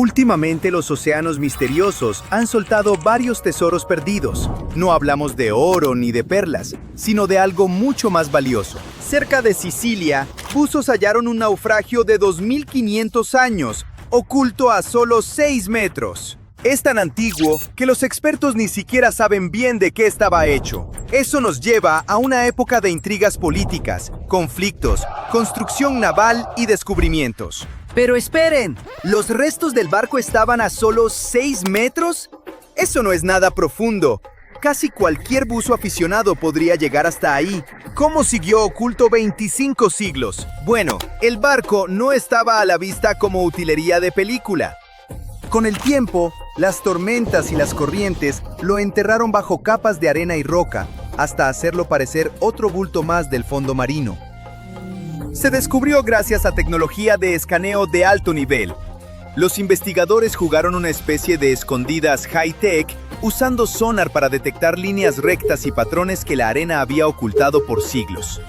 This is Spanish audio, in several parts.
Últimamente los océanos misteriosos han soltado varios tesoros perdidos. No hablamos de oro ni de perlas, sino de algo mucho más valioso. Cerca de Sicilia, buzos hallaron un naufragio de 2500 años, oculto a solo 6 metros. Es tan antiguo que los expertos ni siquiera saben bien de qué estaba hecho. Eso nos lleva a una época de intrigas políticas, conflictos, construcción naval y descubrimientos. Pero esperen, ¿los restos del barco estaban a solo 6 metros? Eso no es nada profundo. Casi cualquier buzo aficionado podría llegar hasta ahí. ¿Cómo siguió oculto 25 siglos? Bueno, el barco no estaba a la vista como utilería de película. Con el tiempo, las tormentas y las corrientes lo enterraron bajo capas de arena y roca, hasta hacerlo parecer otro bulto más del fondo marino. Se descubrió gracias a tecnología de escaneo de alto nivel. Los investigadores jugaron una especie de escondidas high-tech usando sonar para detectar líneas rectas y patrones que la arena había ocultado por siglos.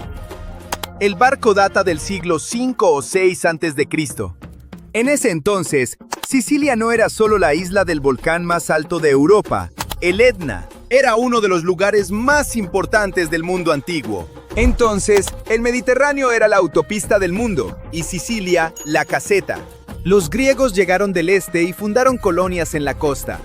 El barco data del siglo V o VI a.C. En ese entonces, Sicilia no era solo la isla del volcán más alto de Europa. El Etna era uno de los lugares más importantes del mundo antiguo. Entonces, el Mediterráneo era la autopista del mundo y Sicilia la caseta. Los griegos llegaron del este y fundaron colonias en la costa.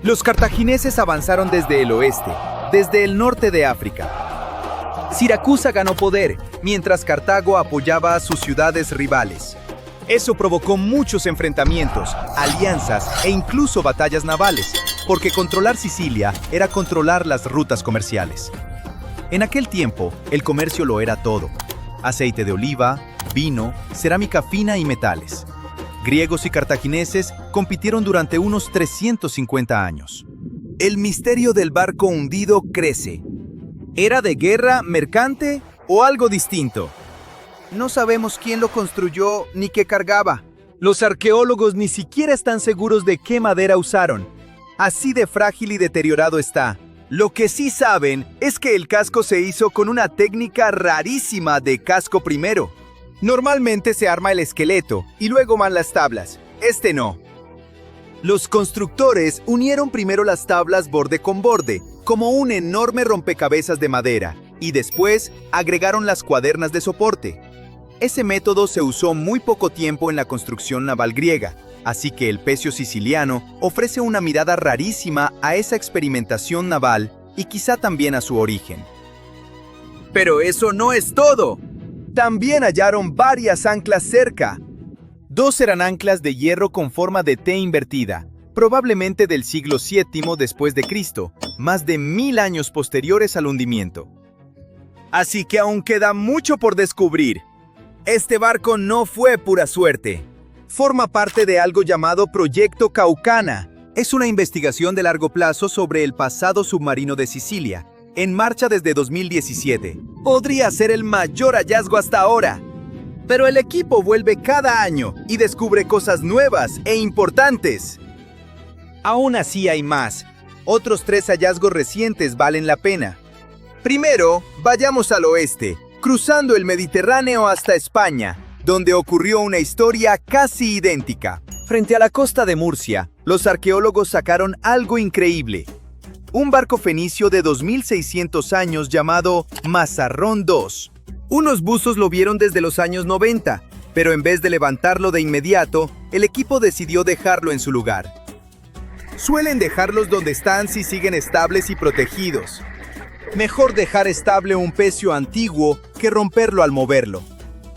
Los cartagineses avanzaron desde el oeste, desde el norte de África. Siracusa ganó poder, mientras Cartago apoyaba a sus ciudades rivales. Eso provocó muchos enfrentamientos, alianzas e incluso batallas navales, porque controlar Sicilia era controlar las rutas comerciales. En aquel tiempo, el comercio lo era todo: aceite de oliva, vino, cerámica fina y metales. Griegos y cartagineses compitieron durante unos 350 años. El misterio del barco hundido crece. ¿Era de guerra, mercante o algo distinto? No sabemos quién lo construyó ni qué cargaba. Los arqueólogos ni siquiera están seguros de qué madera usaron. Así de frágil y deteriorado está. Lo que sí saben es que el casco se hizo con una técnica rarísima de casco primero. Normalmente se arma el esqueleto y luego van las tablas. Este no. Los constructores unieron primero las tablas borde con borde, como un enorme rompecabezas de madera, y después agregaron las cuadernas de soporte. Ese método se usó muy poco tiempo en la construcción naval griega, así que el pecio siciliano ofrece una mirada rarísima a esa experimentación naval y quizá también a su origen. Pero eso no es todo. También hallaron varias anclas cerca. 2 eran anclas de hierro con forma de T invertida, probablemente del siglo VII después de Cristo, más de 1000 años posteriores al hundimiento. Así que aún queda mucho por descubrir. Este barco no fue pura suerte. Forma parte de algo llamado Proyecto Caucana. Es una investigación de largo plazo sobre el pasado submarino de Sicilia, en marcha desde 2017. Podría ser el mayor hallazgo hasta ahora. Pero el equipo vuelve cada año y descubre cosas nuevas e importantes. Aún así hay más. Otros 3 hallazgos recientes valen la pena. Primero, vayamos al oeste, cruzando el Mediterráneo hasta España, donde ocurrió una historia casi idéntica. Frente a la costa de Murcia, los arqueólogos sacaron algo increíble. Un barco fenicio de 2600 años llamado Mazarrón II. Unos buzos lo vieron desde los años 90, pero en vez de levantarlo de inmediato, el equipo decidió dejarlo en su lugar. Suelen dejarlos donde están si siguen estables y protegidos. Mejor dejar estable un pecio antiguo que romperlo al moverlo.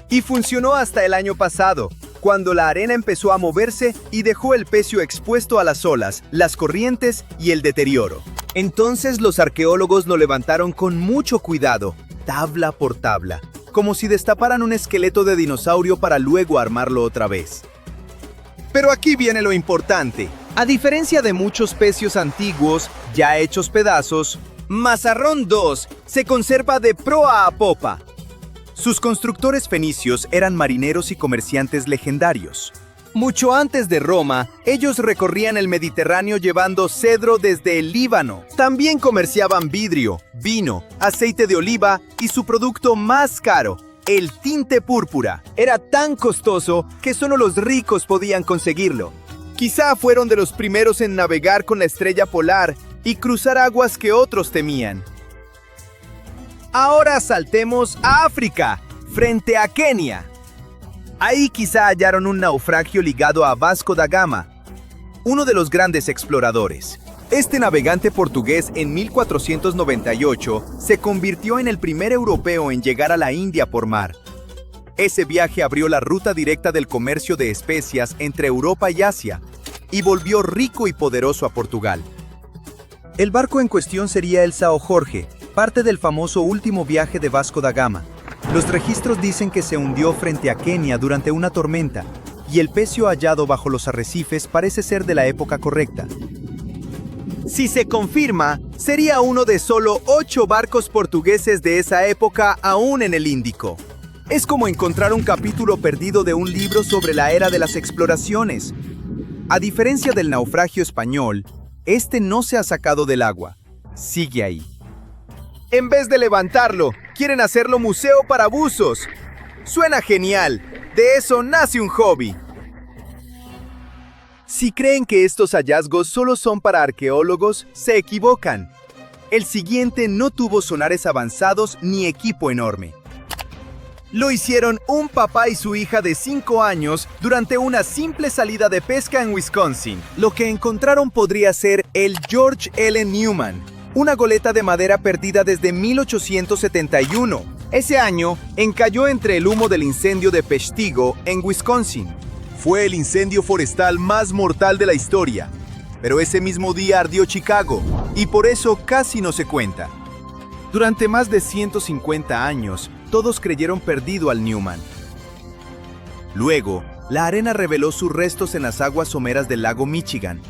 Y funcionó hasta el año pasado, cuando la arena empezó a moverse y dejó el pecio expuesto a las olas, las corrientes y el deterioro. Entonces los arqueólogos lo levantaron con mucho cuidado, tabla por tabla, como si destaparan un esqueleto de dinosaurio para luego armarlo otra vez. Pero aquí viene lo importante. A diferencia de muchos pecios antiguos, ya hechos pedazos, Mazarrón II se conserva de proa a popa. Sus constructores fenicios eran marineros y comerciantes legendarios. Mucho antes de Roma, ellos recorrían el Mediterráneo llevando cedro desde el Líbano. También comerciaban vidrio, vino, aceite de oliva y su producto más caro, el tinte púrpura. Era tan costoso que solo los ricos podían conseguirlo. Quizá fueron de los primeros en navegar con la estrella polar y cruzar aguas que otros temían. Ahora saltemos a África, frente a Kenia. Ahí quizá hallaron un naufragio ligado a Vasco da Gama, uno de los grandes exploradores. Este navegante portugués en 1498 se convirtió en el primer europeo en llegar a la India por mar. Ese viaje abrió la ruta directa del comercio de especias entre Europa y Asia y volvió rico y poderoso a Portugal. El barco en cuestión sería el São Jorge, parte del famoso último viaje de Vasco da Gama. Los registros dicen que se hundió frente a Kenia durante una tormenta, y el pecio hallado bajo los arrecifes parece ser de la época correcta. Si se confirma, sería uno de solo 8 barcos portugueses de esa época aún en el Índico. Es como encontrar un capítulo perdido de un libro sobre la era de las exploraciones. A diferencia del naufragio español, este no se ha sacado del agua. Sigue ahí. En vez de levantarlo, quieren hacerlo museo para buzos. Suena genial. De eso nace un hobby. Si creen que estos hallazgos solo son para arqueólogos, se equivocan. El siguiente no tuvo sonares avanzados ni equipo enorme. Lo hicieron un papá y su hija de 5 años durante una simple salida de pesca en Wisconsin. Lo que encontraron podría ser el George L. Newman, una goleta de madera perdida desde 1871. Ese año encalló entre el humo del incendio de Peshtigo en Wisconsin. Fue el incendio forestal más mortal de la historia, pero ese mismo día ardió Chicago, y por eso casi no se cuenta. Durante más de 150 años, todos creyeron perdido al Newman. Luego, la arena reveló sus restos en las aguas someras del lago Michigan.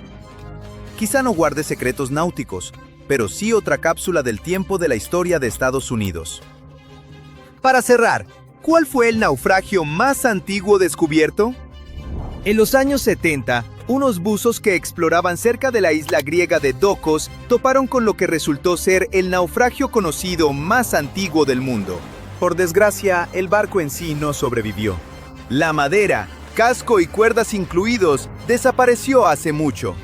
Quizá no guarde secretos náuticos, pero sí otra cápsula del tiempo de la historia de Estados Unidos. Para cerrar, ¿cuál fue el naufragio más antiguo descubierto? En los años 70, unos buzos que exploraban cerca de la isla griega de Dokos toparon con lo que resultó ser el naufragio conocido más antiguo del mundo. Por desgracia, el barco en sí no sobrevivió. La madera, casco y cuerdas incluidos, desapareció hace mucho.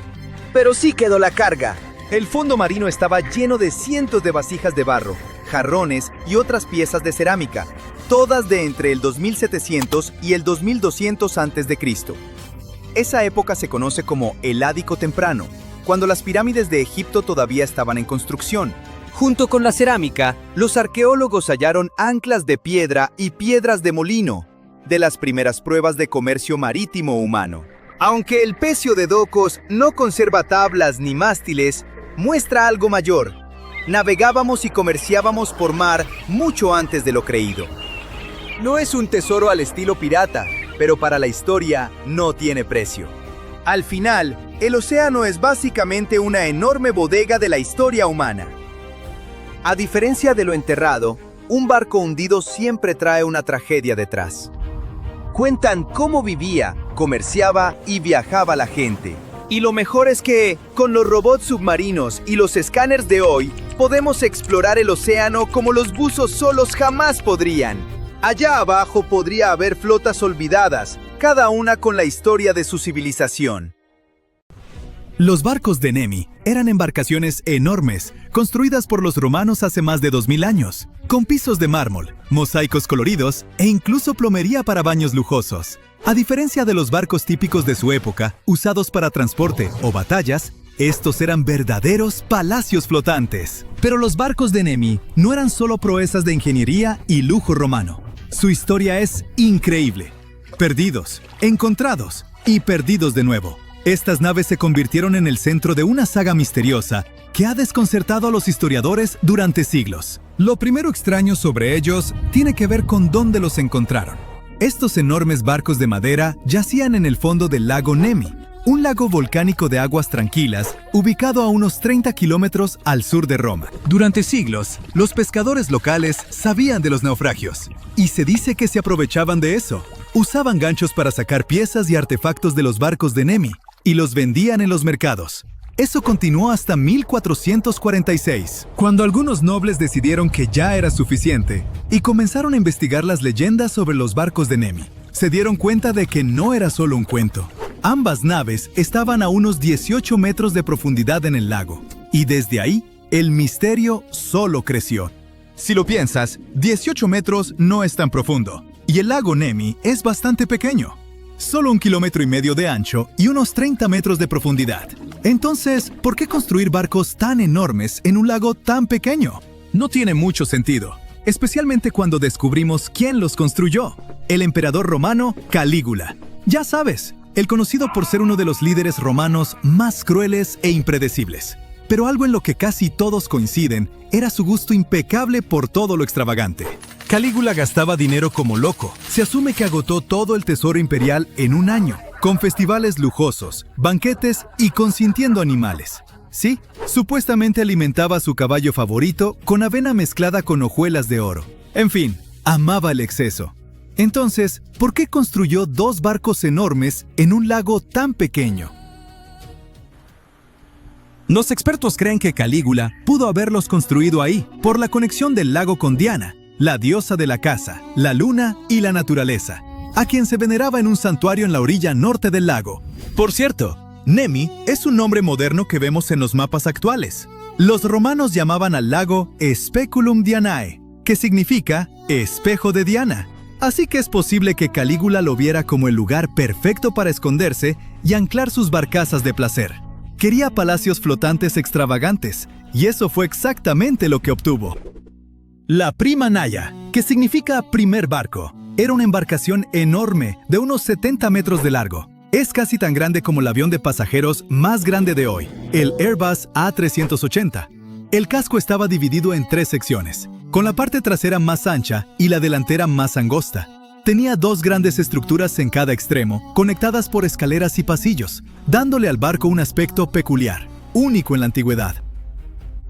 Pero sí quedó la carga. El fondo marino estaba lleno de cientos de vasijas de barro, jarrones y otras piezas de cerámica, todas de entre el 2700 y el 2200 a.C. Esa época se conoce como el Ádico Temprano, cuando las pirámides de Egipto todavía estaban en construcción. Junto con la cerámica, los arqueólogos hallaron anclas de piedra y piedras de molino, de las primeras pruebas de comercio marítimo humano. Aunque el pecio de Dokos no conserva tablas ni mástiles, muestra algo mayor. Navegábamos y comerciábamos por mar mucho antes de lo creído. No es un tesoro al estilo pirata, pero para la historia no tiene precio. Al final, el océano es básicamente una enorme bodega de la historia humana. A diferencia de lo enterrado, un barco hundido siempre trae una tragedia detrás. Cuentan cómo vivía, comerciaba y viajaba la gente. Y lo mejor es que, con los robots submarinos y los escáneres de hoy, podemos explorar el océano como los buzos solos jamás podrían. Allá abajo podría haber flotas olvidadas, cada una con la historia de su civilización. Los barcos de Nemi eran embarcaciones enormes, construidas por los romanos hace más de 2000 años, con pisos de mármol, mosaicos coloridos e incluso plomería para baños lujosos. A diferencia de los barcos típicos de su época, usados para transporte o batallas, estos eran verdaderos palacios flotantes. Pero los barcos de Nemi no eran solo proezas de ingeniería y lujo romano. Su historia es increíble. Perdidos, encontrados y perdidos de nuevo. Estas naves se convirtieron en el centro de una saga misteriosa que ha desconcertado a los historiadores durante siglos. Lo primero extraño sobre ellos tiene que ver con dónde los encontraron. Estos enormes barcos de madera yacían en el fondo del lago Nemi, un lago volcánico de aguas tranquilas ubicado a unos 30 kilómetros al sur de Roma. Durante siglos, los pescadores locales sabían de los naufragios y se dice que se aprovechaban de eso. Usaban ganchos para sacar piezas y artefactos de los barcos de Nemi y los vendían en los mercados. Eso continuó hasta 1446, cuando algunos nobles decidieron que ya era suficiente y comenzaron a investigar las leyendas sobre los barcos de Nemi. Se dieron cuenta de que no era solo un cuento. Ambas naves estaban a unos 18 metros de profundidad en el lago, y desde ahí, el misterio solo creció. Si lo piensas, 18 metros no es tan profundo, y el lago Nemi es bastante pequeño. Solo 1,5 kilómetros de ancho y unos 30 metros de profundidad. Entonces, ¿por qué construir barcos tan enormes en un lago tan pequeño? No tiene mucho sentido, especialmente cuando descubrimos quién los construyó. El emperador romano Calígula. Ya sabes, el conocido por ser uno de los líderes romanos más crueles e impredecibles. Pero algo en lo que casi todos coinciden era su gusto impecable por todo lo extravagante. Calígula gastaba dinero como loco. Se asume que agotó todo el tesoro imperial en un año, con festivales lujosos, banquetes y consintiendo animales. Sí, supuestamente alimentaba a su caballo favorito con avena mezclada con hojuelas de oro. En fin, amaba el exceso. Entonces, ¿por qué construyó 2 barcos enormes en un lago tan pequeño? Los expertos creen que Calígula pudo haberlos construido ahí por la conexión del lago con Diana, la diosa de la caza, la luna y la naturaleza, a quien se veneraba en un santuario en la orilla norte del lago. Por cierto, Nemi es un nombre moderno que vemos en los mapas actuales. Los romanos llamaban al lago Speculum Dianae, que significa espejo de Diana. Así que es posible que Calígula lo viera como el lugar perfecto para esconderse y anclar sus barcazas de placer. Quería palacios flotantes extravagantes, y eso fue exactamente lo que obtuvo. La Prima Naya, que significa primer barco, era una embarcación enorme de unos 70 metros de largo. Es casi tan grande como el avión de pasajeros más grande de hoy, el Airbus A380. El casco estaba dividido en 3 secciones, con la parte trasera más ancha y la delantera más angosta. Tenía 2 grandes estructuras en cada extremo, conectadas por escaleras y pasillos, dándole al barco un aspecto peculiar, único en la antigüedad.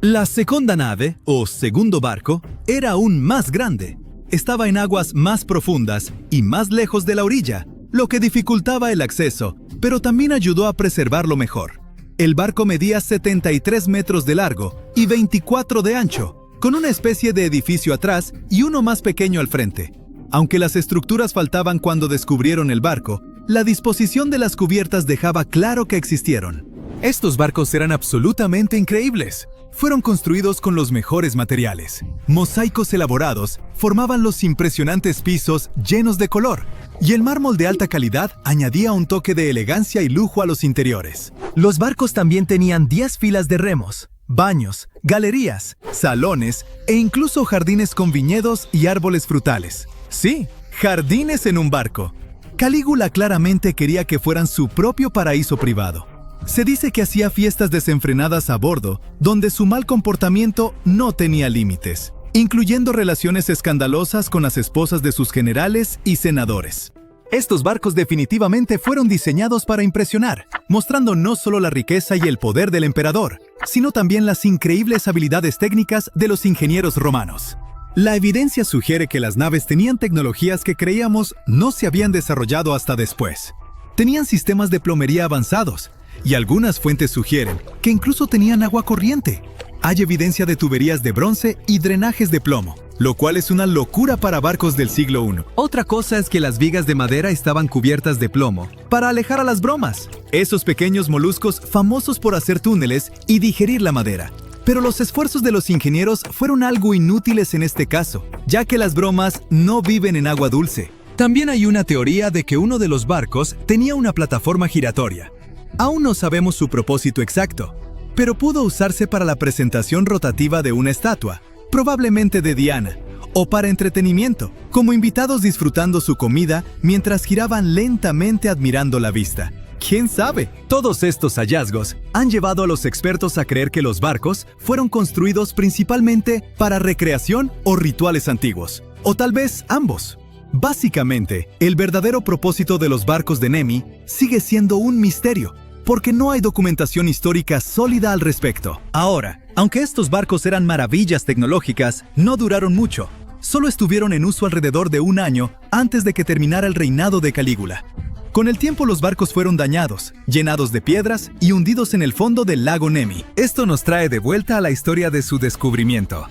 La segunda nave, o segundo barco, era aún más grande. Estaba en aguas más profundas y más lejos de la orilla, lo que dificultaba el acceso, pero también ayudó a preservarlo mejor. El barco medía 73 metros de largo y 24 de ancho, con una especie de edificio atrás y uno más pequeño al frente. Aunque las estructuras faltaban cuando descubrieron el barco, la disposición de las cubiertas dejaba claro que existieron. Estos barcos eran absolutamente increíbles. Fueron construidos con los mejores materiales. Mosaicos elaborados formaban los impresionantes pisos llenos de color, y el mármol de alta calidad añadía un toque de elegancia y lujo a los interiores. Los barcos también tenían 10 filas de remos, baños, galerías, salones e incluso jardines con viñedos y árboles frutales. Sí, jardines en un barco. Calígula claramente quería que fueran su propio paraíso privado. Se dice que hacía fiestas desenfrenadas a bordo, donde su mal comportamiento no tenía límites, incluyendo relaciones escandalosas con las esposas de sus generales y senadores. Estos barcos definitivamente fueron diseñados para impresionar, mostrando no solo la riqueza y el poder del emperador, sino también las increíbles habilidades técnicas de los ingenieros romanos. La evidencia sugiere que las naves tenían tecnologías que creíamos no se habían desarrollado hasta después. Tenían sistemas de plomería avanzados, y algunas fuentes sugieren que incluso tenían agua corriente. Hay evidencia de tuberías de bronce y drenajes de plomo, lo cual es una locura para barcos del siglo I. Otra cosa es que las vigas de madera estaban cubiertas de plomo para alejar a las bromas, esos pequeños moluscos famosos por hacer túneles y digerir la madera. Pero los esfuerzos de los ingenieros fueron algo inútiles en este caso, ya que las bromas no viven en agua dulce. También hay una teoría de que uno de los barcos tenía una plataforma giratoria. Aún no sabemos su propósito exacto, pero pudo usarse para la presentación rotativa de una estatua, probablemente de Diana, o para entretenimiento, como invitados disfrutando su comida mientras giraban lentamente admirando la vista. ¿Quién sabe? Todos estos hallazgos han llevado a los expertos a creer que los barcos fueron construidos principalmente para recreación o rituales antiguos, o tal vez ambos. Básicamente, el verdadero propósito de los barcos de Nemi sigue siendo un misterio, porque no hay documentación histórica sólida al respecto. Ahora, aunque estos barcos eran maravillas tecnológicas, no duraron mucho. Solo estuvieron en uso alrededor de un año antes de que terminara el reinado de Calígula. Con el tiempo los barcos fueron dañados, llenados de piedras y hundidos en el fondo del lago Nemi. Esto nos trae de vuelta a la historia de su descubrimiento.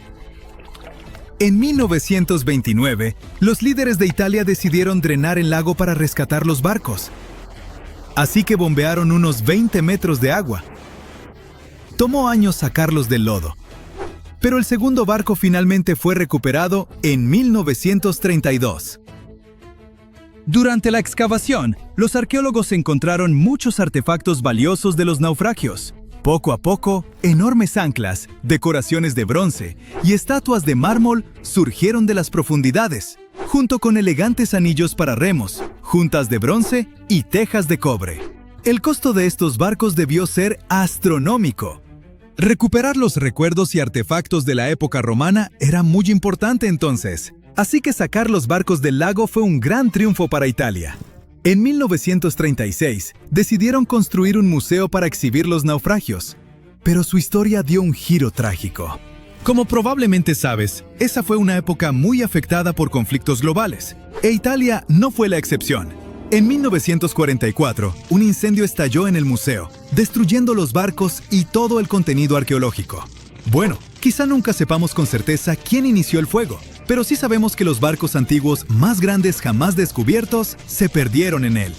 En 1929, los líderes de Italia decidieron drenar el lago para rescatar los barcos. así que bombearon unos 20 metros de agua. Tomó años sacarlos del lodo, pero el segundo barco finalmente fue recuperado en 1932. Durante la excavación, los arqueólogos encontraron muchos artefactos valiosos de los naufragios. Poco a poco, enormes anclas, decoraciones de bronce y estatuas de mármol surgieron de las profundidades, junto con elegantes anillos para remos, juntas de bronce y tejas de cobre. El costo de estos barcos debió ser astronómico. Recuperar los recuerdos y artefactos de la época romana era muy importante entonces, así que sacar los barcos del lago fue un gran triunfo para Italia. En 1936, decidieron construir un museo para exhibir los naufragios, pero su historia dio un giro trágico. Como probablemente sabes, esa fue una época muy afectada por conflictos globales, e Italia no fue la excepción. En 1944, un incendio estalló en el museo, destruyendo los barcos y todo el contenido arqueológico. Bueno, quizá nunca sepamos con certeza quién inició el fuego, pero sí sabemos que los barcos antiguos más grandes jamás descubiertos se perdieron en él.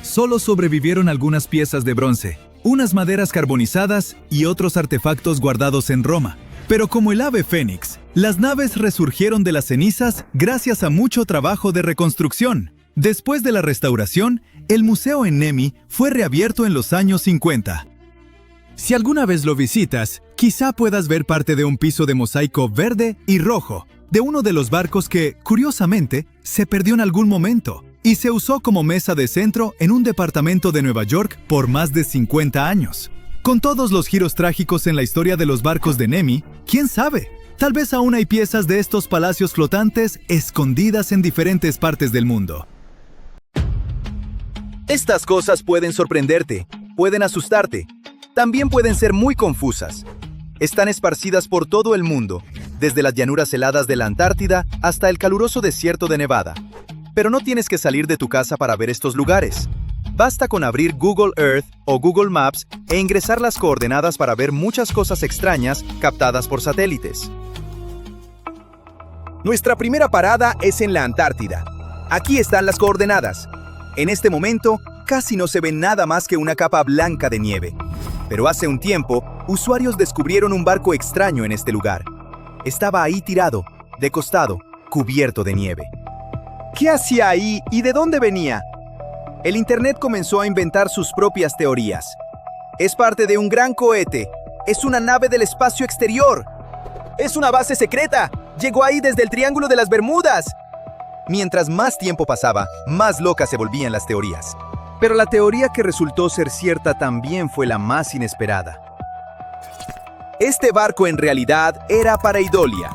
Solo sobrevivieron algunas piezas de bronce, unas maderas carbonizadas y otros artefactos guardados en Roma. Pero como el ave fénix, las naves resurgieron de las cenizas gracias a mucho trabajo de reconstrucción. Después de la restauración, el museo en Nemi fue reabierto en los años 50. Si alguna vez lo visitas, quizá puedas ver parte de un piso de mosaico verde y rojo, de uno de los barcos que, curiosamente, se perdió en algún momento y se usó como mesa de centro en un departamento de Nueva York por más de 50 años. Con todos los giros trágicos en la historia de los barcos de Nemi, ¿quién sabe? Tal vez aún hay piezas de estos palacios flotantes escondidas en diferentes partes del mundo. Estas cosas pueden sorprenderte, pueden asustarte, también pueden ser muy confusas. Están esparcidas por todo el mundo, desde las llanuras heladas de la Antártida hasta el caluroso desierto de Nevada. Pero no tienes que salir de tu casa para ver estos lugares. Basta con abrir Google Earth o Google Maps e ingresar las coordenadas para ver muchas cosas extrañas captadas por satélites. Nuestra primera parada es en la Antártida. Aquí están las coordenadas. En este momento, casi no se ve nada más que una capa blanca de nieve. Pero hace un tiempo, usuarios descubrieron un barco extraño en este lugar. Estaba ahí tirado, de costado, cubierto de nieve. ¿Qué hacía ahí y de dónde venía? El Internet comenzó a inventar sus propias teorías. Es parte de un gran cohete. Es una nave del espacio exterior. Es una base secreta. Llegó ahí desde el Triángulo de las Bermudas. Mientras más tiempo pasaba, más locas se volvían las teorías. Pero la teoría que resultó ser cierta también fue la más inesperada. Este barco en realidad era pareidolia.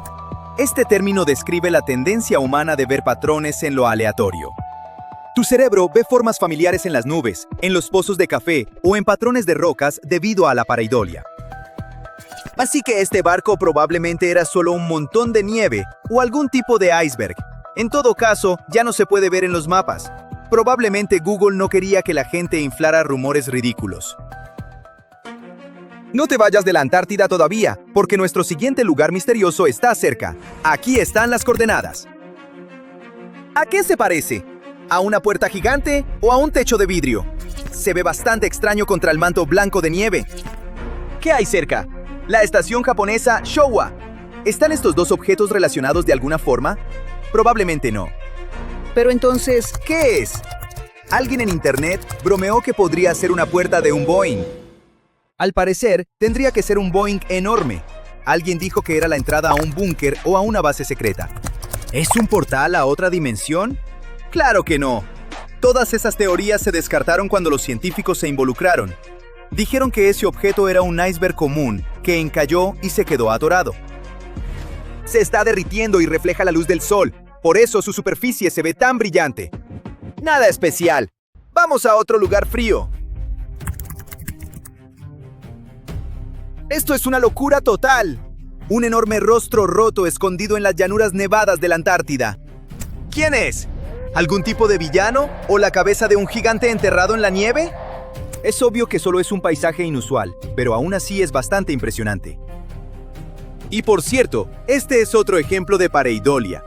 Este término describe la tendencia humana de ver patrones en lo aleatorio. Tu cerebro ve formas familiares en las nubes, en los pozos de café o en patrones de rocas debido a la pareidolia. Así que este barco probablemente era solo un montón de nieve o algún tipo de iceberg. En todo caso, ya no se puede ver en los mapas. Probablemente Google no quería que la gente inflara rumores ridículos. No te vayas de la Antártida todavía, porque nuestro siguiente lugar misterioso está cerca. Aquí están las coordenadas. ¿A qué se parece? ¿A una puerta gigante o a un techo de vidrio? Se ve bastante extraño contra el manto blanco de nieve. ¿Qué hay cerca? La estación japonesa Showa. ¿Están estos dos objetos relacionados de alguna forma? Probablemente no. Pero entonces, ¿qué es? Alguien en internet bromeó que podría ser una puerta de un Boeing. Al parecer, tendría que ser un Boeing enorme. Alguien dijo que era la entrada a un búnker o a una base secreta. ¿Es un portal a otra dimensión? ¡Claro que no! Todas esas teorías se descartaron cuando los científicos se involucraron. Dijeron que ese objeto era un iceberg común, que encalló y se quedó atorado. Se está derritiendo y refleja la luz del sol. Por eso su superficie se ve tan brillante. Nada especial. Vamos a otro lugar frío. Esto es una locura total. Un enorme rostro roto escondido en las llanuras nevadas de la Antártida. ¿Quién es? ¿Algún tipo de villano o la cabeza de un gigante enterrado en la nieve? Es obvio que solo es un paisaje inusual, pero aún así es bastante impresionante. Y por cierto, este es otro ejemplo de pareidolia.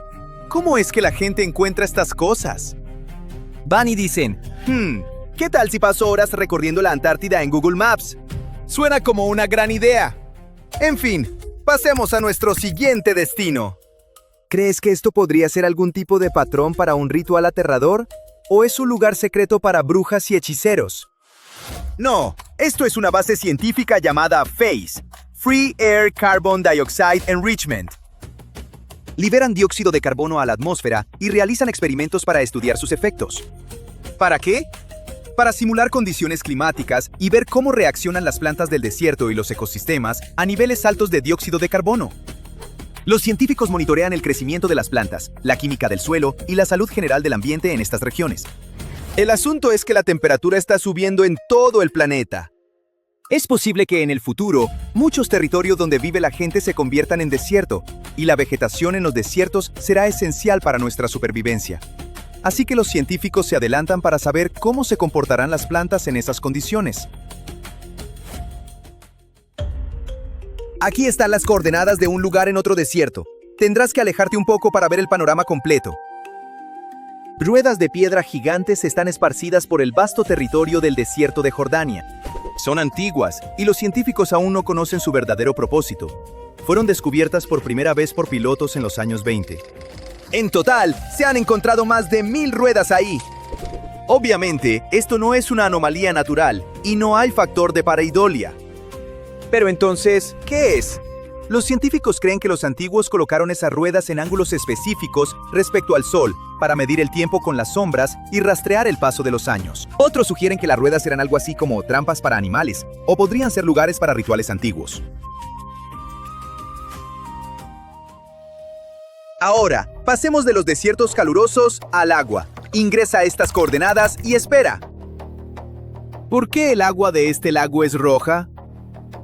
¿Cómo es que la gente encuentra estas cosas? Van y dicen, ¿Qué tal si paso horas recorriendo la Antártida en Google Maps? Suena como una gran idea. En fin, pasemos a nuestro siguiente destino. ¿Crees que esto podría ser algún tipo de patrón para un ritual aterrador? ¿O es un lugar secreto para brujas y hechiceros? No, esto es una base científica llamada FACE, Free Air Carbon Dioxide Enrichment. Liberan dióxido de carbono a la atmósfera y realizan experimentos para estudiar sus efectos. ¿Para qué? Para simular condiciones climáticas y ver cómo reaccionan las plantas del desierto y los ecosistemas a niveles altos de dióxido de carbono. Los científicos monitorean el crecimiento de las plantas, la química del suelo y la salud general del ambiente en estas regiones. El asunto es que la temperatura está subiendo en todo el planeta. Es posible que en el futuro, muchos territorios donde vive la gente se conviertan en desierto, y la vegetación en los desiertos será esencial para nuestra supervivencia. Así que los científicos se adelantan para saber cómo se comportarán las plantas en esas condiciones. Aquí están las coordenadas de un lugar en otro desierto. Tendrás que alejarte un poco para ver el panorama completo. Ruedas de piedra gigantes están esparcidas por el vasto territorio del desierto de Jordania. Son antiguas y los científicos aún no conocen su verdadero propósito. Fueron descubiertas por primera vez por pilotos en los años 20. En total, se han encontrado más de 1000 ruedas ahí. Obviamente, esto no es una anomalía natural y no hay factor de pareidolia. Pero entonces, ¿qué es? Los científicos creen que los antiguos colocaron esas ruedas en ángulos específicos respecto al Sol para medir el tiempo con las sombras y rastrear el paso de los años. Otros sugieren que las ruedas eran algo así como trampas para animales, o podrían ser lugares para rituales antiguos. Ahora, pasemos de los desiertos calurosos al agua. Ingresa a estas coordenadas y espera. ¿Por qué el agua de este lago es roja?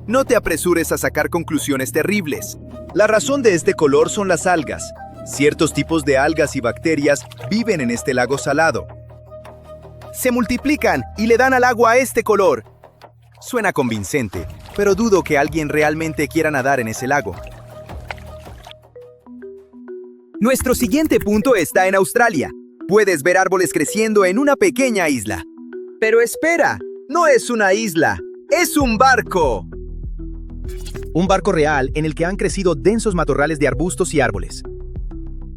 No te apresures a sacar conclusiones terribles. La razón de este color son las algas. Ciertos tipos de algas y bacterias viven en este lago salado. Se multiplican y le dan al agua este color. Suena convincente, pero dudo que alguien realmente quiera nadar en ese lago. Nuestro siguiente punto está en Australia. Puedes ver árboles creciendo en una pequeña isla. Pero espera, no es una isla, es un barco. Un barco real en el que han crecido densos matorrales de arbustos y árboles.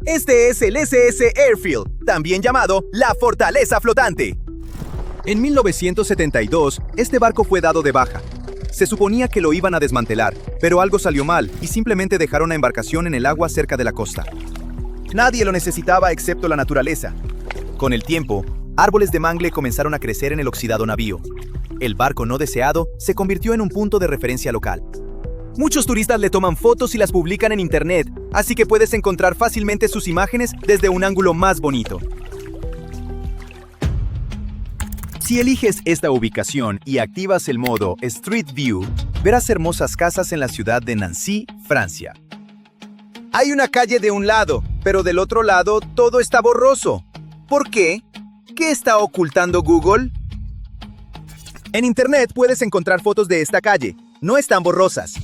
Este es el SS Airfield, también llamado la Fortaleza Flotante. En 1972, este barco fue dado de baja. Se suponía que lo iban a desmantelar, pero algo salió mal y simplemente dejaron la embarcación en el agua cerca de la costa. Nadie lo necesitaba excepto la naturaleza. Con el tiempo, árboles de mangle comenzaron a crecer en el oxidado navío. El barco no deseado se convirtió en un punto de referencia local. Muchos turistas le toman fotos y las publican en internet, así que puedes encontrar fácilmente sus imágenes desde un ángulo más bonito. Si eliges esta ubicación y activas el modo Street View, verás hermosas casas en la ciudad de Nancy, Francia. Hay una calle de un lado, pero del otro lado todo está borroso. ¿Por qué? ¿Qué está ocultando Google? En internet puedes encontrar fotos de esta calle. No están borrosas.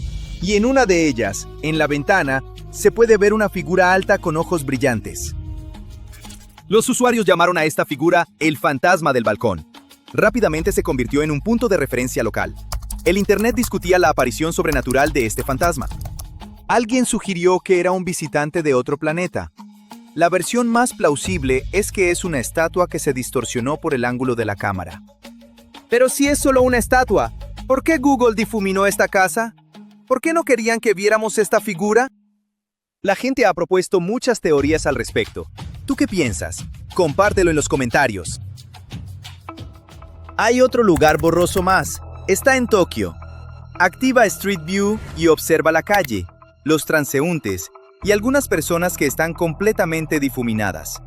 Y en una de ellas, en la ventana, se puede ver una figura alta con ojos brillantes. Los usuarios llamaron a esta figura el fantasma del balcón. Rápidamente se convirtió en un punto de referencia local. El internet discutía la aparición sobrenatural de este fantasma. Alguien sugirió que era un visitante de otro planeta. La versión más plausible es que es una estatua que se distorsionó por el ángulo de la cámara. Pero si es solo una estatua, ¿por qué Google difuminó esta casa? ¿Por qué no querían que viéramos esta figura? La gente ha propuesto muchas teorías al respecto. ¿Tú qué piensas? Compártelo en los comentarios. Hay otro lugar borroso más. Está en Tokio. Activa Street View y observa la calle, los transeúntes y algunas personas que están completamente difuminadas.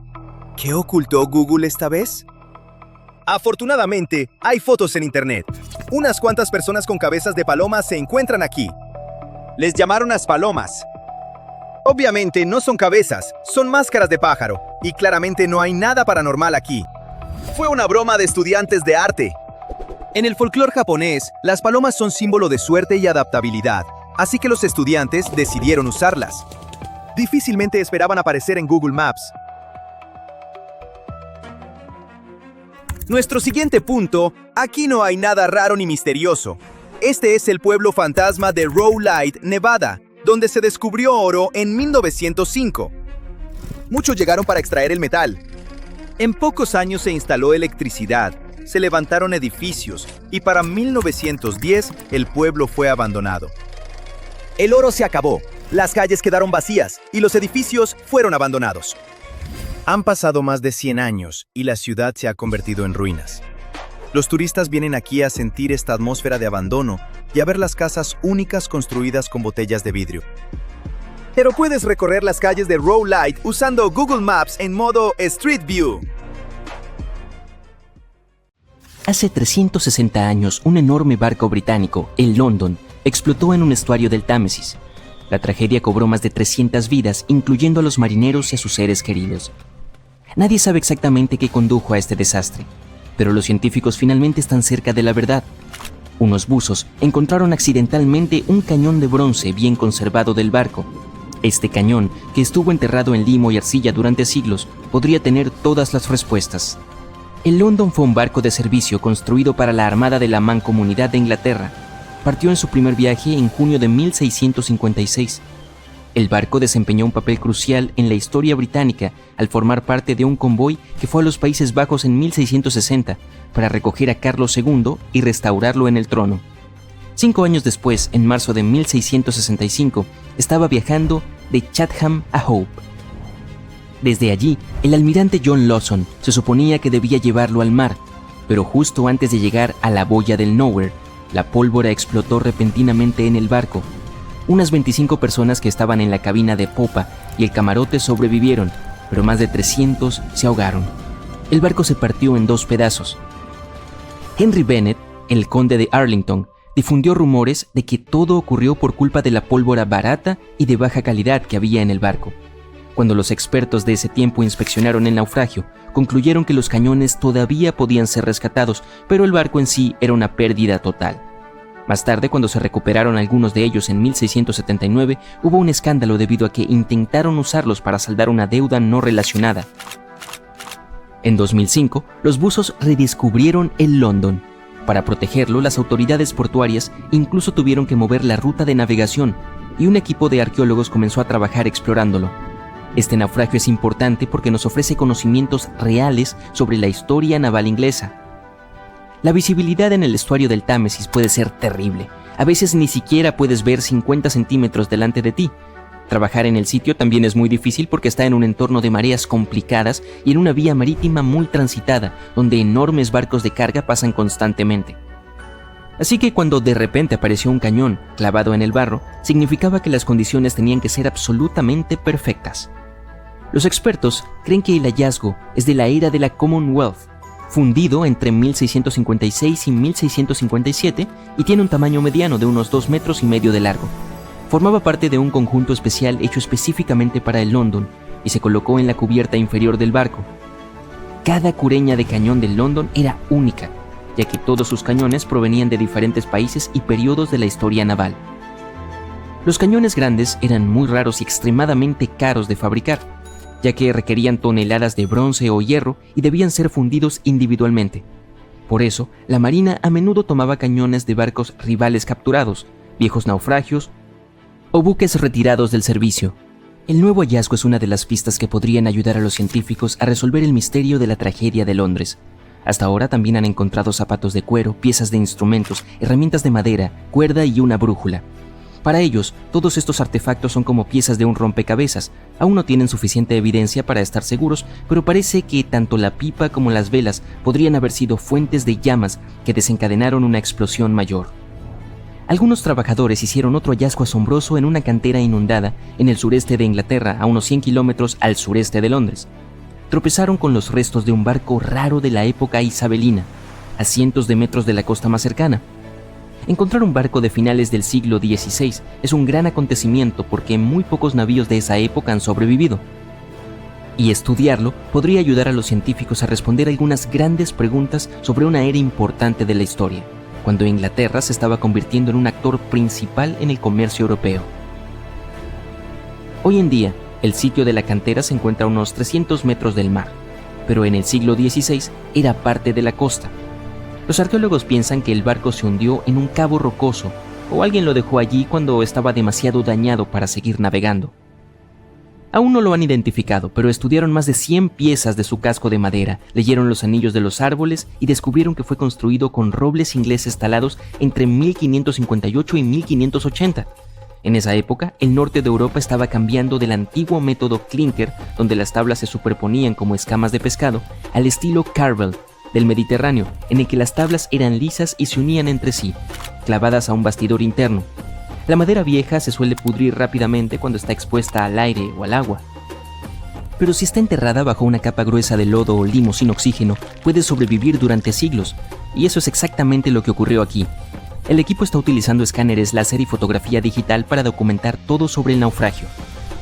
¿Qué ocultó Google esta vez? Afortunadamente, hay fotos en internet. Unas cuantas personas con cabezas de palomas se encuentran aquí. Les llamaron las palomas. Obviamente no son cabezas, son máscaras de pájaro, y claramente no hay nada paranormal aquí. Fue una broma de estudiantes de arte. En el folclore japonés, las palomas son símbolo de suerte y adaptabilidad, así que los estudiantes decidieron usarlas. Difícilmente esperaban aparecer en Google Maps. Nuestro siguiente punto, aquí no hay nada raro ni misterioso. Este es el pueblo fantasma de Rowlight, Nevada, donde se descubrió oro en 1905. Muchos llegaron para extraer el metal. En pocos años se instaló electricidad, se levantaron edificios y para 1910 el pueblo fue abandonado. El oro se acabó, las calles quedaron vacías y los edificios fueron abandonados. Han pasado más de 100 años y la ciudad se ha convertido en ruinas. Los turistas vienen aquí a sentir esta atmósfera de abandono y a ver las casas únicas construidas con botellas de vidrio. Pero puedes recorrer las calles de Rowlight usando Google Maps en modo Street View. Hace 360 años, un enorme barco británico, el London, explotó en un estuario del Támesis. La tragedia cobró más de 300 vidas, incluyendo a los marineros y a sus seres queridos. Nadie sabe exactamente qué condujo a este desastre, pero los científicos finalmente están cerca de la verdad. Unos buzos encontraron accidentalmente un cañón de bronce bien conservado del barco. Este cañón, que estuvo enterrado en limo y arcilla durante siglos, podría tener todas las respuestas. El London fue un barco de servicio construido para la Armada de la Mancomunidad de Inglaterra. Partió en su primer viaje en junio de 1656. El barco desempeñó un papel crucial en la historia británica al formar parte de un convoy que fue a los Países Bajos en 1660 para recoger a Carlos II y restaurarlo en el trono. 5 años después, en marzo de 1665, estaba viajando de Chatham a Hope. Desde allí, el almirante John Lawson se suponía que debía llevarlo al mar, pero justo antes de llegar a la boya del Nowhere, la pólvora explotó repentinamente en el barco. Unas 25 personas que estaban en la cabina de popa y el camarote sobrevivieron, pero más de 300 se ahogaron. El barco se partió en 2 pedazos. Henry Bennett, el conde de Arlington, difundió rumores de que todo ocurrió por culpa de la pólvora barata y de baja calidad que había en el barco. Cuando los expertos de ese tiempo inspeccionaron el naufragio, concluyeron que los cañones todavía podían ser rescatados, pero el barco en sí era una pérdida total. Más tarde, cuando se recuperaron algunos de ellos en 1679, hubo un escándalo debido a que intentaron usarlos para saldar una deuda no relacionada. En 2005, los buzos redescubrieron el London. Para protegerlo, las autoridades portuarias incluso tuvieron que mover la ruta de navegación, y un equipo de arqueólogos comenzó a trabajar explorándolo. Este naufragio es importante porque nos ofrece conocimientos reales sobre la historia naval inglesa. La visibilidad en el estuario del Támesis puede ser terrible. A veces ni siquiera puedes ver 50 centímetros delante de ti. Trabajar en el sitio también es muy difícil porque está en un entorno de mareas complicadas y en una vía marítima muy transitada, donde enormes barcos de carga pasan constantemente. Así que cuando de repente apareció un cañón clavado en el barro, significaba que las condiciones tenían que ser absolutamente perfectas. Los expertos creen que el hallazgo es de la era de la Commonwealth, fundido entre 1656 y 1657 y tiene un tamaño mediano de unos 2,5 metros de largo. Formaba parte de un conjunto especial hecho específicamente para el London y se colocó en la cubierta inferior del barco. Cada cureña de cañón del London era única, ya que todos sus cañones provenían de diferentes países y periodos de la historia naval. Los cañones grandes eran muy raros y extremadamente caros de fabricar, ya que requerían toneladas de bronce o hierro y debían ser fundidos individualmente. Por eso, la Marina a menudo tomaba cañones de barcos rivales capturados, viejos naufragios o buques retirados del servicio. El nuevo hallazgo es una de las pistas que podrían ayudar a los científicos a resolver el misterio de la tragedia de Londres. Hasta ahora también han encontrado zapatos de cuero, piezas de instrumentos, herramientas de madera, cuerda y una brújula. Para ellos, todos estos artefactos son como piezas de un rompecabezas. Aún no tienen suficiente evidencia para estar seguros, pero parece que tanto la pipa como las velas podrían haber sido fuentes de llamas que desencadenaron una explosión mayor. Algunos trabajadores hicieron otro hallazgo asombroso en una cantera inundada en el sureste de Inglaterra, a unos 100 kilómetros al sureste de Londres. Tropezaron con los restos de un barco raro de la época isabelina, a cientos de metros de la costa más cercana. Encontrar un barco de finales del siglo XVI es un gran acontecimiento porque muy pocos navíos de esa época han sobrevivido. Y estudiarlo podría ayudar a los científicos a responder algunas grandes preguntas sobre una era importante de la historia, cuando Inglaterra se estaba convirtiendo en un actor principal en el comercio europeo. Hoy en día, el sitio de la cantera se encuentra a unos 300 metros del mar. pero en el siglo XVI era parte de la costa. Los arqueólogos piensan que el barco se hundió en un cabo rocoso o alguien lo dejó allí cuando estaba demasiado dañado para seguir navegando. Aún no lo han identificado, pero estudiaron más de 100 piezas de su casco de madera, leyeron los anillos de los árboles y descubrieron que fue construido con robles ingleses talados entre 1558 y 1580. En esa época, el norte de Europa estaba cambiando del antiguo método clinker, donde las tablas se superponían como escamas de pescado, al estilo Carvel del Mediterráneo, en el que las tablas eran lisas y se unían entre sí, clavadas a un bastidor interno. La madera vieja se suele pudrir rápidamente cuando está expuesta al aire o al agua. Pero si está enterrada bajo una capa gruesa de lodo o limo sin oxígeno, puede sobrevivir durante siglos, y eso es exactamente lo que ocurrió aquí. El equipo está utilizando escáneres láser y fotografía digital para documentar todo sobre el naufragio.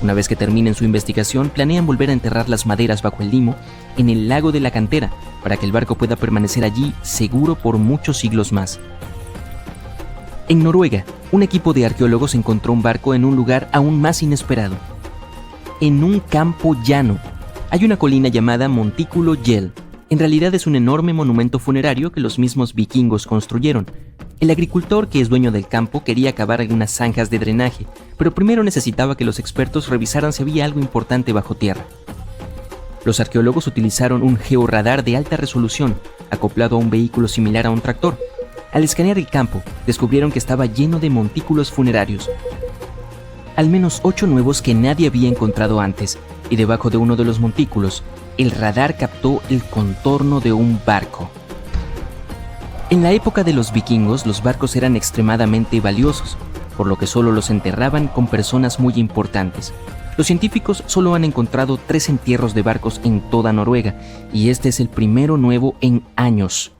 Una vez que terminen su investigación, planean volver a enterrar las maderas bajo el limo en el lago de la cantera, para que el barco pueda permanecer allí seguro por muchos siglos más. En Noruega, un equipo de arqueólogos encontró un barco en un lugar aún más inesperado. En un campo llano. Hay una colina llamada Montículo Gjell. En realidad es un enorme monumento funerario que los mismos vikingos construyeron. El agricultor, que es dueño del campo, quería cavar algunas zanjas de drenaje, pero primero necesitaba que los expertos revisaran si había algo importante bajo tierra. Los arqueólogos utilizaron un georradar de alta resolución, acoplado a un vehículo similar a un tractor. Al escanear el campo, descubrieron que estaba lleno de montículos funerarios. Al menos 8 nuevos que nadie había encontrado antes, y debajo de uno de los montículos, el radar captó el contorno de un barco. En la época de los vikingos, los barcos eran extremadamente valiosos, por lo que solo los enterraban con personas muy importantes. Los científicos solo han encontrado 3 entierros de barcos en toda Noruega, y este es el primero nuevo en años.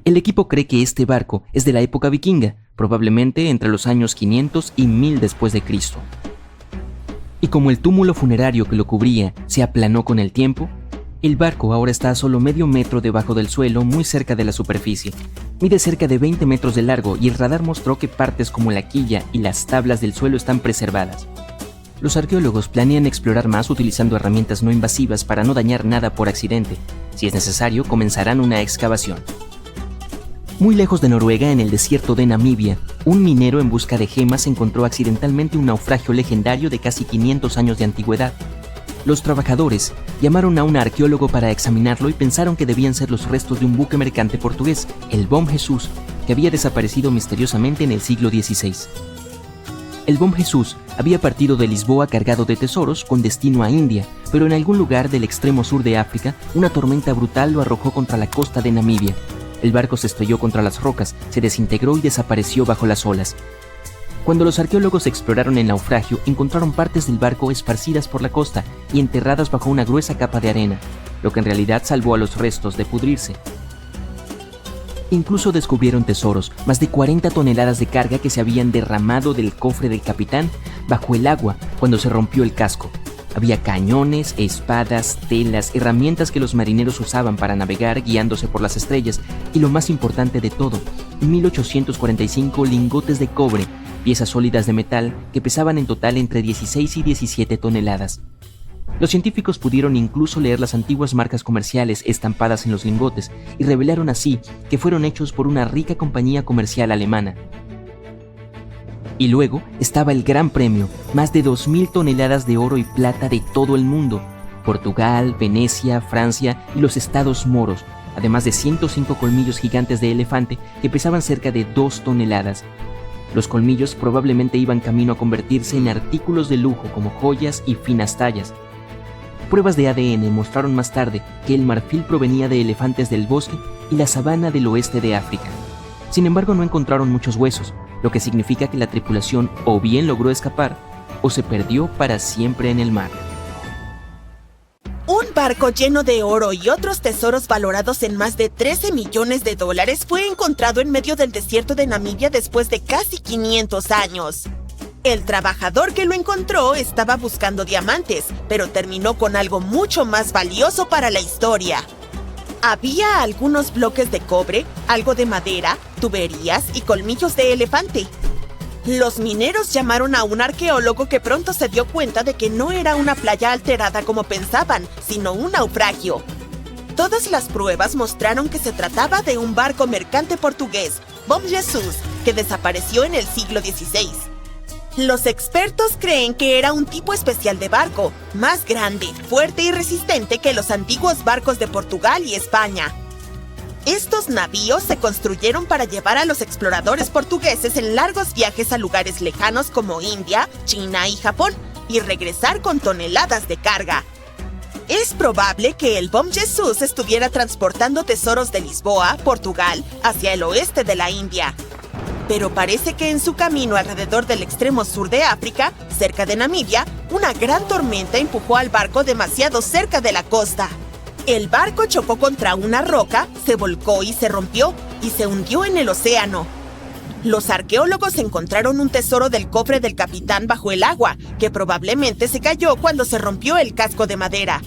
El equipo cree que este barco es de la época vikinga, probablemente entre los años 500 y 1000 después de Cristo. Y como el túmulo funerario que lo cubría se aplanó con el tiempo, el barco ahora está a solo medio metro debajo del suelo, muy cerca de la superficie. Mide cerca de 20 metros de largo y el radar mostró que partes como la quilla y las tablas del suelo están preservadas. Los arqueólogos planean explorar más utilizando herramientas no invasivas para no dañar nada por accidente. Si es necesario, comenzarán una excavación. Muy lejos de Noruega, en el desierto de Namibia, un minero en busca de gemas encontró accidentalmente un naufragio legendario de casi 500 años de antigüedad. Los trabajadores llamaron a un arqueólogo para examinarlo y pensaron que debían ser los restos de un buque mercante portugués, el Bom Jesus, que había desaparecido misteriosamente en el siglo XVI. El Bom Jesus había partido de Lisboa cargado de tesoros con destino a India, pero en algún lugar del extremo sur de África, una tormenta brutal lo arrojó contra la costa de Namibia. El barco se estrelló contra las rocas, se desintegró y desapareció bajo las olas. Cuando los arqueólogos exploraron el naufragio, encontraron partes del barco esparcidas por la costa y enterradas bajo una gruesa capa de arena, lo que en realidad salvó a los restos de pudrirse. Incluso descubrieron tesoros, más de 40 toneladas de carga que se habían derramado del cofre del capitán bajo el agua cuando se rompió el casco. Había cañones, espadas, telas, herramientas que los marineros usaban para navegar guiándose por las estrellas y lo más importante de todo, 1845 lingotes de cobre, piezas sólidas de metal que pesaban en total entre 16 y 17 toneladas. Los científicos pudieron incluso leer las antiguas marcas comerciales estampadas en los lingotes y revelaron así que fueron hechos por una rica compañía comercial alemana. Y luego estaba el gran premio, más de 2.000 toneladas de oro y plata de todo el mundo, Portugal, Venecia, Francia y los estados moros, además de 105 colmillos gigantes de elefante que pesaban cerca de 2 toneladas. Los colmillos probablemente iban camino a convertirse en artículos de lujo como joyas y finas tallas. Pruebas de ADN mostraron más tarde que el marfil provenía de elefantes del bosque y la sabana del oeste de África. Sin embargo, no encontraron muchos huesos, lo que significa que la tripulación o bien logró escapar o se perdió para siempre en el mar. Un barco lleno de oro y otros tesoros valorados en más de 13 millones de dólares fue encontrado en medio del desierto de Namibia después de casi 500 años. El trabajador que lo encontró estaba buscando diamantes, pero terminó con algo mucho más valioso para la historia. Había algunos bloques de cobre, algo de madera, tuberías y colmillos de elefante. Los mineros llamaron a un arqueólogo que pronto se dio cuenta de que no era una playa alterada como pensaban, sino un naufragio. Todas las pruebas mostraron que se trataba de un barco mercante portugués, Bom Jesus, que desapareció en el siglo XVI. Los expertos creen que era un tipo especial de barco, más grande, fuerte y resistente que los antiguos barcos de Portugal y España. Estos navíos se construyeron para llevar a los exploradores portugueses en largos viajes a lugares lejanos como India, China y Japón, y regresar con toneladas de carga. Es probable que el Bom Jesus estuviera transportando tesoros de Lisboa, Portugal, hacia el oeste de la India. Pero parece que en su camino alrededor del extremo sur de África, cerca de Namibia, una gran tormenta empujó al barco demasiado cerca de la costa. El barco chocó contra una roca, se volcó y se rompió, y se hundió en el océano. Los arqueólogos encontraron un tesoro del cofre del capitán bajo el agua, que probablemente se cayó cuando se rompió el casco de madera.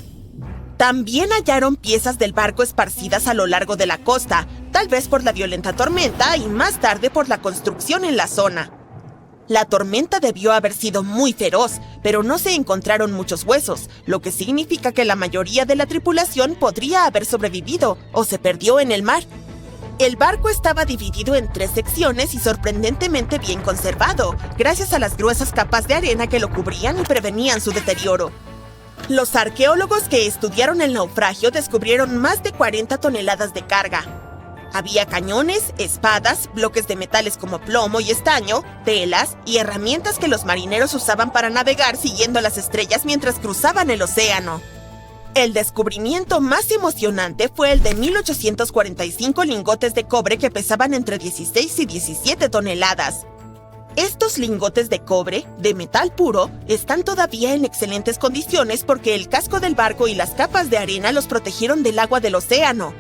También hallaron piezas del barco esparcidas a lo largo de la costa, tal vez por la violenta tormenta y más tarde por la construcción en la zona. La tormenta debió haber sido muy feroz, pero no se encontraron muchos huesos, lo que significa que la mayoría de la tripulación podría haber sobrevivido o se perdió en el mar. El barco estaba dividido en 3 secciones y sorprendentemente bien conservado, gracias a las gruesas capas de arena que lo cubrían y prevenían su deterioro. Los arqueólogos que estudiaron el naufragio descubrieron más de 40 toneladas de carga. Había cañones, espadas, bloques de metales como plomo y estaño, telas y herramientas que los marineros usaban para navegar siguiendo las estrellas mientras cruzaban el océano. El descubrimiento más emocionante fue el de 1845 lingotes de cobre que pesaban entre 16 y 17 toneladas. Estos lingotes de cobre, de metal puro, están todavía en excelentes condiciones porque el casco del barco y las capas de arena los protegieron del agua del océano.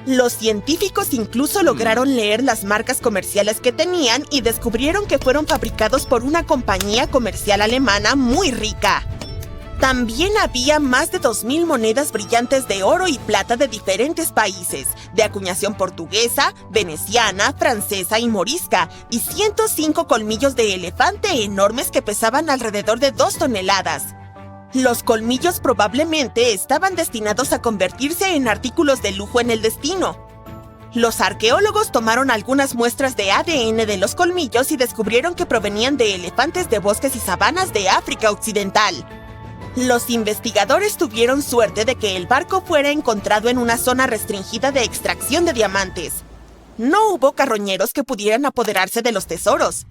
Los científicos incluso lograron leer las marcas comerciales que tenían y descubrieron que fueron fabricados por una compañía comercial alemana muy rica. También había más de 2,000 monedas brillantes de oro y plata de diferentes países, de acuñación portuguesa, veneciana, francesa y morisca, y 105 colmillos de elefante enormes que pesaban alrededor de 2 toneladas. Los colmillos probablemente estaban destinados a convertirse en artículos de lujo en el destino. Los arqueólogos tomaron algunas muestras de ADN de los colmillos y descubrieron que provenían de elefantes de bosques y sabanas de África Occidental. Los investigadores tuvieron suerte de que el barco fuera encontrado en una zona restringida de extracción de diamantes. No hubo carroñeros que pudieran apoderarse de los tesoros.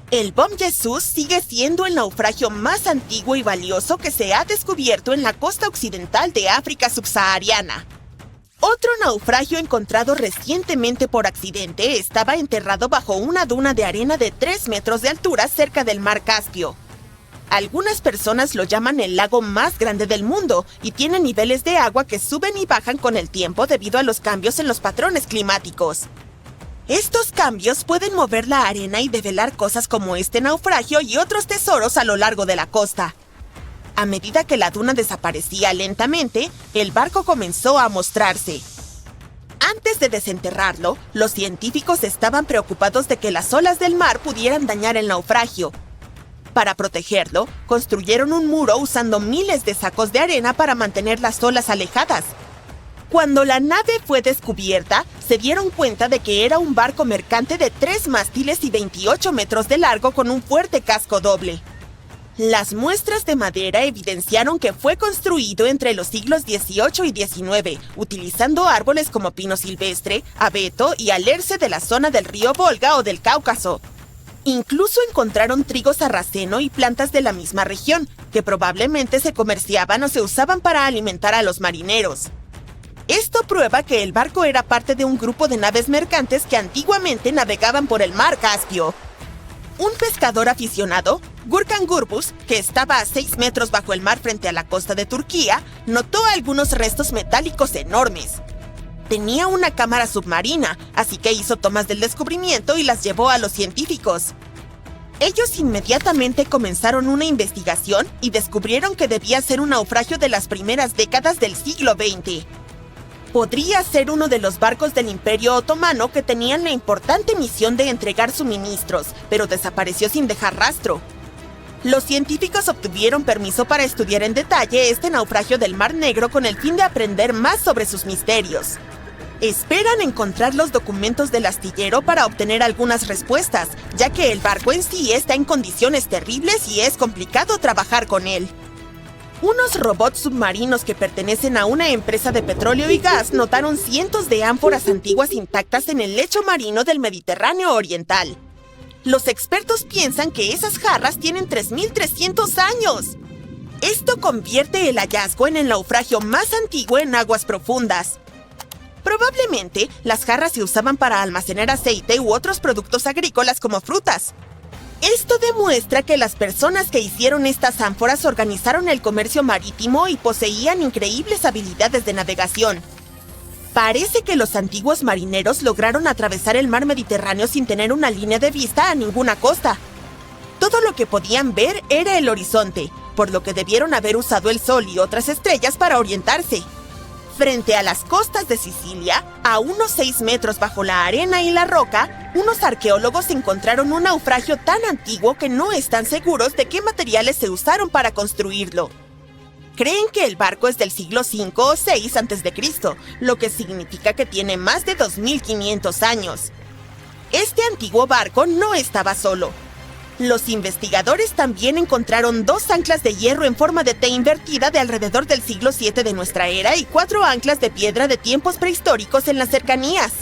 El Bom Jesus sigue siendo el naufragio más antiguo y valioso que se ha descubierto en la costa occidental de África subsahariana. Otro naufragio encontrado recientemente por accidente estaba enterrado bajo una duna de arena de 3 metros de altura cerca del mar Caspio. Algunas personas lo llaman el lago más grande del mundo y tiene niveles de agua que suben y bajan con el tiempo debido a los cambios en los patrones climáticos. Estos cambios pueden mover la arena y develar cosas como este naufragio y otros tesoros a lo largo de la costa. A medida que la duna desaparecía lentamente, el barco comenzó a mostrarse. Antes de desenterrarlo, los científicos estaban preocupados de que las olas del mar pudieran dañar el naufragio. Para protegerlo, construyeron un muro usando miles de sacos de arena para mantener las olas alejadas. Cuando la nave fue descubierta, se dieron cuenta de que era un barco mercante de 3 mástiles y 28 metros de largo con un fuerte casco doble. Las muestras de madera evidenciaron que fue construido entre los siglos XVIII y XIX, utilizando árboles como pino silvestre, abeto y alerce de la zona del río Volga o del Cáucaso. Incluso encontraron trigo sarraceno y plantas de la misma región, que probablemente se comerciaban o se usaban para alimentar a los marineros. Esto prueba que el barco era parte de un grupo de naves mercantes que antiguamente navegaban por el mar Caspio. Un pescador aficionado, Gürkan Gürbüz, que estaba a 6 metros bajo el mar frente a la costa de Turquía, notó algunos restos metálicos enormes. Tenía una cámara submarina, así que hizo tomas del descubrimiento y las llevó a los científicos. Ellos inmediatamente comenzaron una investigación y descubrieron que debía ser un naufragio de las primeras décadas del siglo XX. Podría ser uno de los barcos del Imperio Otomano que tenían la importante misión de entregar suministros, pero desapareció sin dejar rastro. Los científicos obtuvieron permiso para estudiar en detalle este naufragio del Mar Negro con el fin de aprender más sobre sus misterios. Esperan encontrar los documentos del astillero para obtener algunas respuestas, ya que el barco en sí está en condiciones terribles y es complicado trabajar con él. Unos robots submarinos que pertenecen a una empresa de petróleo y gas notaron cientos de ánforas antiguas intactas en el lecho marino del Mediterráneo Oriental. Los expertos piensan que esas jarras tienen 3.300 años. Esto convierte el hallazgo en el naufragio más antiguo en aguas profundas. Probablemente, las jarras se usaban para almacenar aceite u otros productos agrícolas como frutas. Esto demuestra que las personas que hicieron estas ánforas organizaron el comercio marítimo y poseían increíbles habilidades de navegación. Parece que los antiguos marineros lograron atravesar el mar Mediterráneo sin tener una línea de vista a ninguna costa. Todo lo que podían ver era el horizonte, por lo que debieron haber usado el sol y otras estrellas para orientarse. Frente a las costas de Sicilia, a unos 6 metros bajo la arena y la roca, unos arqueólogos encontraron un naufragio tan antiguo que no están seguros de qué materiales se usaron para construirlo. Creen que el barco es del siglo V o VI a.C., lo que significa que tiene más de 2.500 años. Este antiguo barco no estaba solo. Los investigadores también encontraron 2 anclas de hierro en forma de T invertida de alrededor del siglo VII de nuestra era y 4 anclas de piedra de tiempos prehistóricos en las cercanías.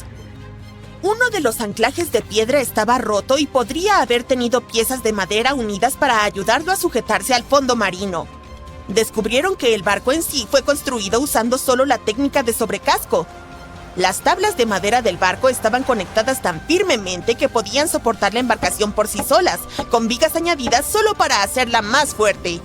Uno de los anclajes de piedra estaba roto y podría haber tenido piezas de madera unidas para ayudarlo a sujetarse al fondo marino. Descubrieron que el barco en sí fue construido usando solo la técnica de sobrecasco. Las tablas de madera del barco estaban conectadas tan firmemente que podían soportar la embarcación por sí solas, con vigas añadidas solo para hacerla más fuerte.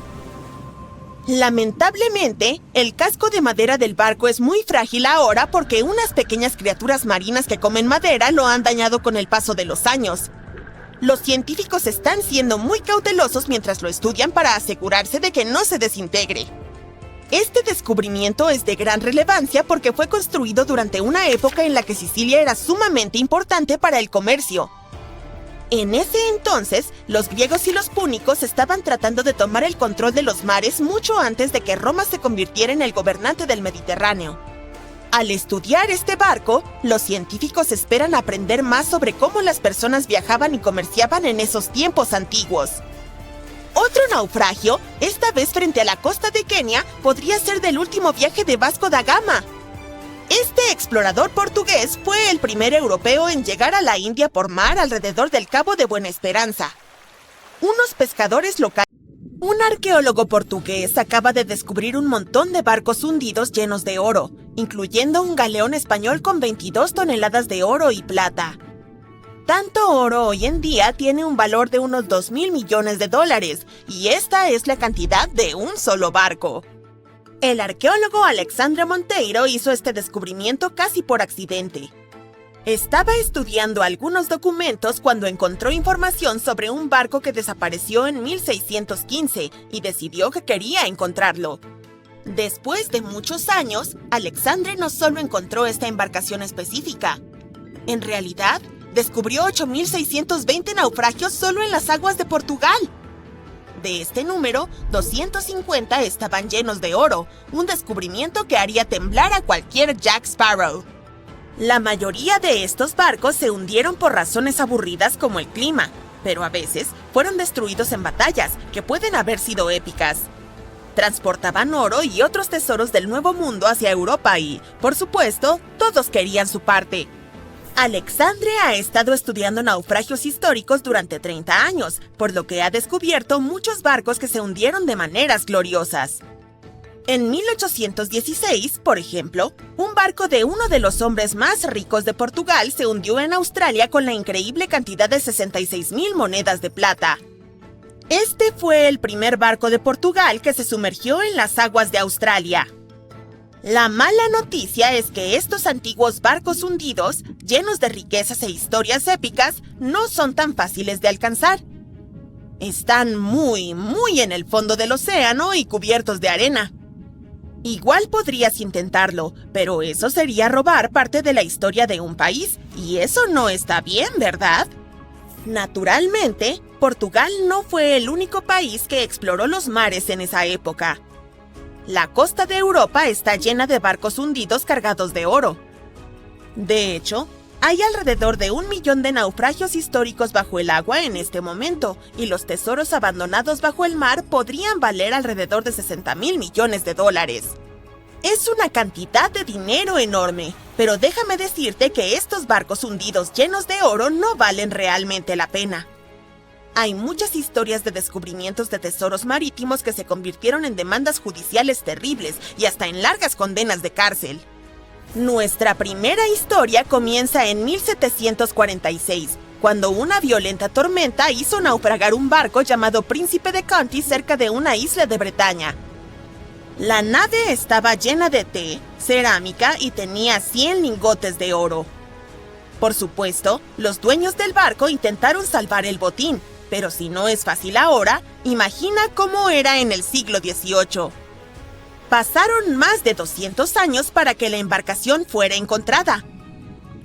Lamentablemente, el casco de madera del barco es muy frágil ahora porque unas pequeñas criaturas marinas que comen madera lo han dañado con el paso de los años. Los científicos están siendo muy cautelosos mientras lo estudian para asegurarse de que no se desintegre. Este descubrimiento es de gran relevancia porque fue construido durante una época en la que Sicilia era sumamente importante para el comercio. En ese entonces, los griegos y los púnicos estaban tratando de tomar el control de los mares mucho antes de que Roma se convirtiera en el gobernante del Mediterráneo. Al estudiar este barco, los científicos esperan aprender más sobre cómo las personas viajaban y comerciaban en esos tiempos antiguos. Otro naufragio, esta vez frente a la costa de Kenia, podría ser del último viaje de Vasco da Gama. Este explorador portugués fue el primer europeo en llegar a la India por mar alrededor del Cabo de Buena Esperanza. Unos pescadores locales. Un arqueólogo portugués acaba de descubrir un montón de barcos hundidos llenos de oro, incluyendo un galeón español con 22 toneladas de oro y plata. Tanto oro hoy en día tiene un valor de unos 2.000 millones de dólares, y esta es la cantidad de un solo barco. El arqueólogo Alexandre Monteiro hizo este descubrimiento casi por accidente. Estaba estudiando algunos documentos cuando encontró información sobre un barco que desapareció en 1615 y decidió que quería encontrarlo. Después de muchos años, Alexandre no solo encontró esta embarcación específica. En realidad, descubrió 8.620 naufragios solo en las aguas de Portugal. De este número, 250 estaban llenos de oro, un descubrimiento que haría temblar a cualquier Jack Sparrow. La mayoría de estos barcos se hundieron por razones aburridas como el clima, pero a veces fueron destruidos en batallas que pueden haber sido épicas. Transportaban oro y otros tesoros del Nuevo Mundo hacia Europa y, por supuesto, todos querían su parte. Alexandre ha estado estudiando naufragios históricos durante 30 años, por lo que ha descubierto muchos barcos que se hundieron de maneras gloriosas. En 1816, por ejemplo, un barco de uno de los hombres más ricos de Portugal se hundió en Australia con la increíble cantidad de 66.000 monedas de plata. Este fue el primer barco de Portugal que se sumergió en las aguas de Australia. La mala noticia es que estos antiguos barcos hundidos, llenos de riquezas e historias épicas, no son tan fáciles de alcanzar. Están muy en el fondo del océano y cubiertos de arena. Igual podrías intentarlo, pero eso sería robar parte de la historia de un país, y eso no está bien, ¿verdad? Naturalmente, Portugal no fue el único país que exploró los mares en esa época. La costa de Europa está llena de barcos hundidos cargados de oro. De hecho, hay alrededor de 1 millón de naufragios históricos bajo el agua en este momento, y los tesoros abandonados bajo el mar podrían valer alrededor de 60.000 millones de dólares. Es una cantidad de dinero enorme, pero déjame decirte que estos barcos hundidos llenos de oro no valen realmente la pena. Hay muchas historias de descubrimientos de tesoros marítimos que se convirtieron en demandas judiciales terribles y hasta en largas condenas de cárcel. Nuestra primera historia comienza en 1746, cuando una violenta tormenta hizo naufragar un barco llamado Príncipe de Conti cerca de una isla de Bretaña. La nave estaba llena de té, cerámica y tenía 100 lingotes de oro. Por supuesto, los dueños del barco intentaron salvar el botín, pero si no es fácil ahora, imagina cómo era en el siglo XVIII. Pasaron más de 200 años para que la embarcación fuera encontrada.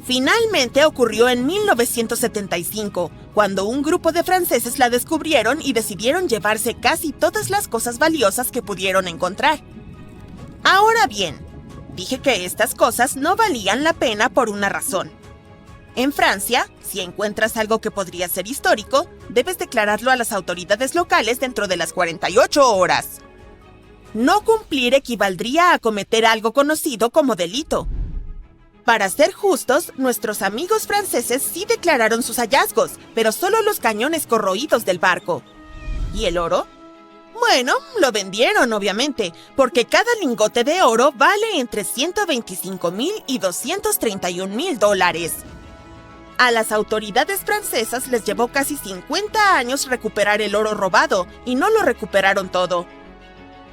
Finalmente ocurrió en 1975, cuando un grupo de franceses la descubrieron y decidieron llevarse casi todas las cosas valiosas que pudieron encontrar. Ahora bien, dije que estas cosas no valían la pena por una razón. En Francia, si encuentras algo que podría ser histórico, debes declararlo a las autoridades locales dentro de las 48 horas. No cumplir equivaldría a cometer algo conocido como delito. Para ser justos, nuestros amigos franceses sí declararon sus hallazgos, pero solo los cañones corroídos del barco. ¿Y el oro? Bueno, lo vendieron, obviamente, porque cada lingote de oro vale entre 125.000 y 231.000 dólares. A las autoridades francesas les llevó casi 50 años recuperar el oro robado, y no lo recuperaron todo.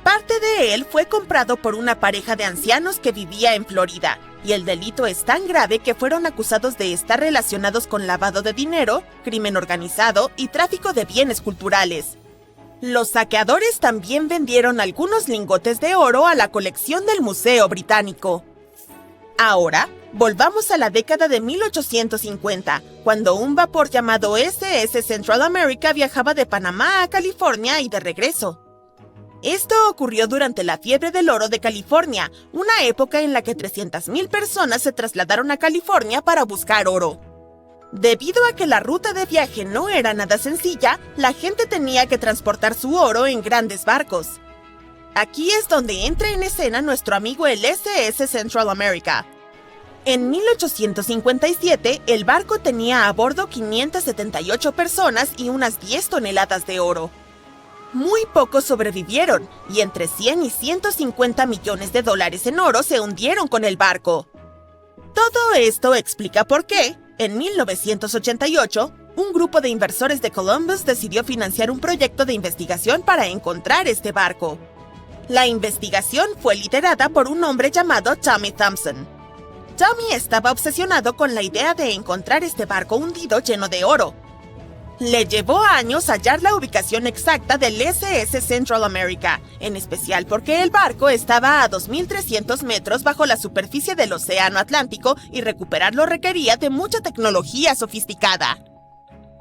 Parte de él fue comprado por una pareja de ancianos que vivía en Florida, y el delito es tan grave que fueron acusados de estar relacionados con lavado de dinero, crimen organizado y tráfico de bienes culturales. Los saqueadores también vendieron algunos lingotes de oro a la colección del Museo Británico. Ahora, volvamos a la década de 1850, cuando un vapor llamado SS Central America viajaba de Panamá a California y de regreso. Esto ocurrió durante la fiebre del oro de California, una época en la que 300.000 personas se trasladaron a California para buscar oro. Debido a que la ruta de viaje no era nada sencilla, la gente tenía que transportar su oro en grandes barcos. Aquí es donde entra en escena nuestro amigo el SS Central America. En 1857, el barco tenía a bordo 578 personas y unas 10 toneladas de oro. Muy pocos sobrevivieron, y entre 100 y 150 millones de dólares en oro se hundieron con el barco. Todo esto explica por qué, en 1988, un grupo de inversores de Columbus decidió financiar un proyecto de investigación para encontrar este barco. La investigación fue liderada por un hombre llamado Tommy Thompson. Tommy estaba obsesionado con la idea de encontrar este barco hundido lleno de oro. Le llevó años hallar la ubicación exacta del SS Central America, en especial porque el barco estaba a 2.300 metros bajo la superficie del Océano Atlántico y recuperarlo requería de mucha tecnología sofisticada.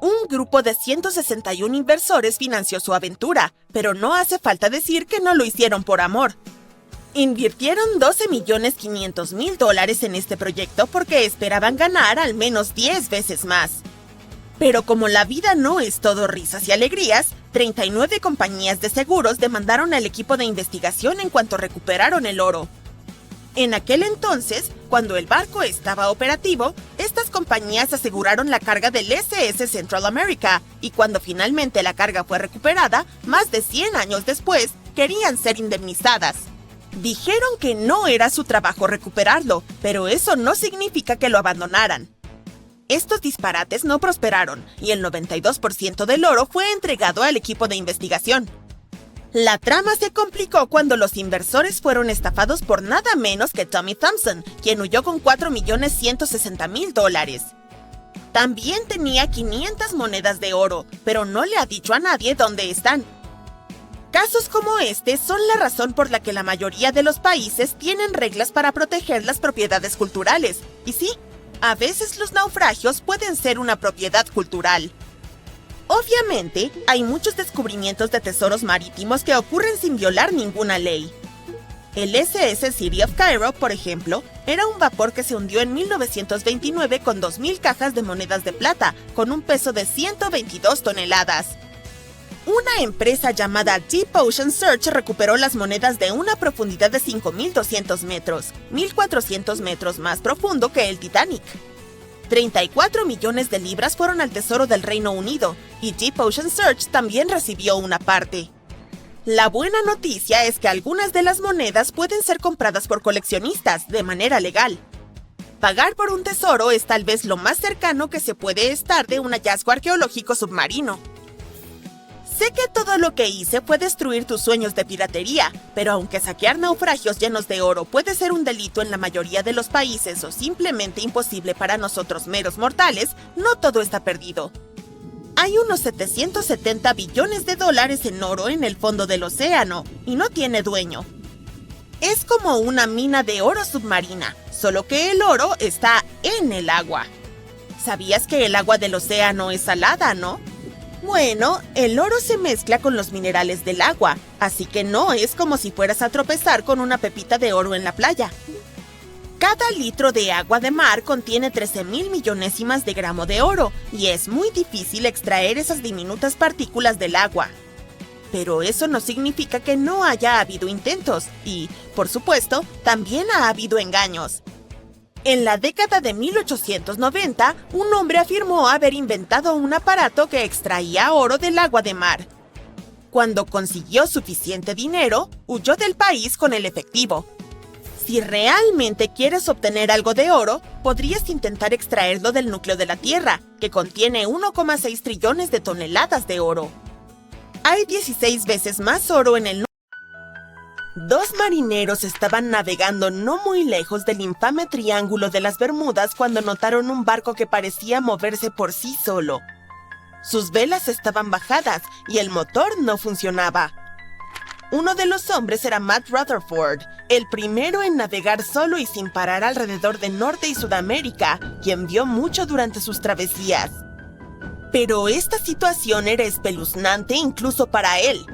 Un grupo de 161 inversores financió su aventura, pero no hace falta decir que no lo hicieron por amor. Invirtieron $12.500.000 en este proyecto porque esperaban ganar al menos 10 veces más. Pero como la vida no es todo risas y alegrías, 39 compañías de seguros demandaron al equipo de investigación en cuanto recuperaron el oro. En aquel entonces, cuando el barco estaba operativo, estas compañías aseguraron la carga del SS Central America, y cuando finalmente la carga fue recuperada, más de 100 años después, querían ser indemnizadas. Dijeron que no era su trabajo recuperarlo, pero eso no significa que lo abandonaran. Estos disparates no prosperaron, y el 92% del oro fue entregado al equipo de investigación. La trama se complicó cuando los inversores fueron estafados por nada menos que Tommy Thompson, quien huyó con $4.160.000. También tenía 500 monedas de oro, pero no le ha dicho a nadie dónde están. Casos como este son la razón por la que la mayoría de los países tienen reglas para proteger las propiedades culturales. Y sí, a veces los naufragios pueden ser una propiedad cultural. Obviamente, hay muchos descubrimientos de tesoros marítimos que ocurren sin violar ninguna ley. El SS City of Cairo, por ejemplo, era un vapor que se hundió en 1929 con 2.000 cajas de monedas de plata, con un peso de 122 toneladas. Una empresa llamada Deep Ocean Search recuperó las monedas de una profundidad de 5.200 metros, 1.400 metros más profundo que el Titanic. 34 millones de libras fueron al Tesoro del Reino Unido, y Deep Ocean Search también recibió una parte. La buena noticia es que algunas de las monedas pueden ser compradas por coleccionistas de manera legal. Pagar por un tesoro es tal vez lo más cercano que se puede estar de un hallazgo arqueológico submarino. Sé que todo lo que hice fue destruir tus sueños de piratería, pero aunque saquear naufragios llenos de oro puede ser un delito en la mayoría de los países o simplemente imposible para nosotros meros mortales, no todo está perdido. Hay unos 770 billones de dólares en oro en el fondo del océano, y no tiene dueño. Es como una mina de oro submarina, solo que el oro está en el agua. ¿Sabías que el agua del océano es salada, no? Bueno, el oro se mezcla con los minerales del agua, así que no es como si fueras a tropezar con una pepita de oro en la playa. Cada litro de agua de mar contiene 13.000 millonésimas de gramo de oro, y es muy difícil extraer esas diminutas partículas del agua. Pero eso no significa que no haya habido intentos, y, por supuesto, también ha habido engaños. En la década de 1890, un hombre afirmó haber inventado un aparato que extraía oro del agua de mar. Cuando consiguió suficiente dinero, huyó del país con el efectivo. Si realmente quieres obtener algo de oro, podrías intentar extraerlo del núcleo de la Tierra, que contiene 1,6 trillones de toneladas de oro. Hay 16 veces más oro en el núcleo. Dos marineros estaban navegando no muy lejos del infame Triángulo de las Bermudas cuando notaron un barco que parecía moverse por sí solo. Sus velas estaban bajadas y el motor no funcionaba. Uno de los hombres era Matt Rutherford, el primero en navegar solo y sin parar alrededor de Norte y Sudamérica, quien vio mucho durante sus travesías. Pero esta situación era espeluznante incluso para él.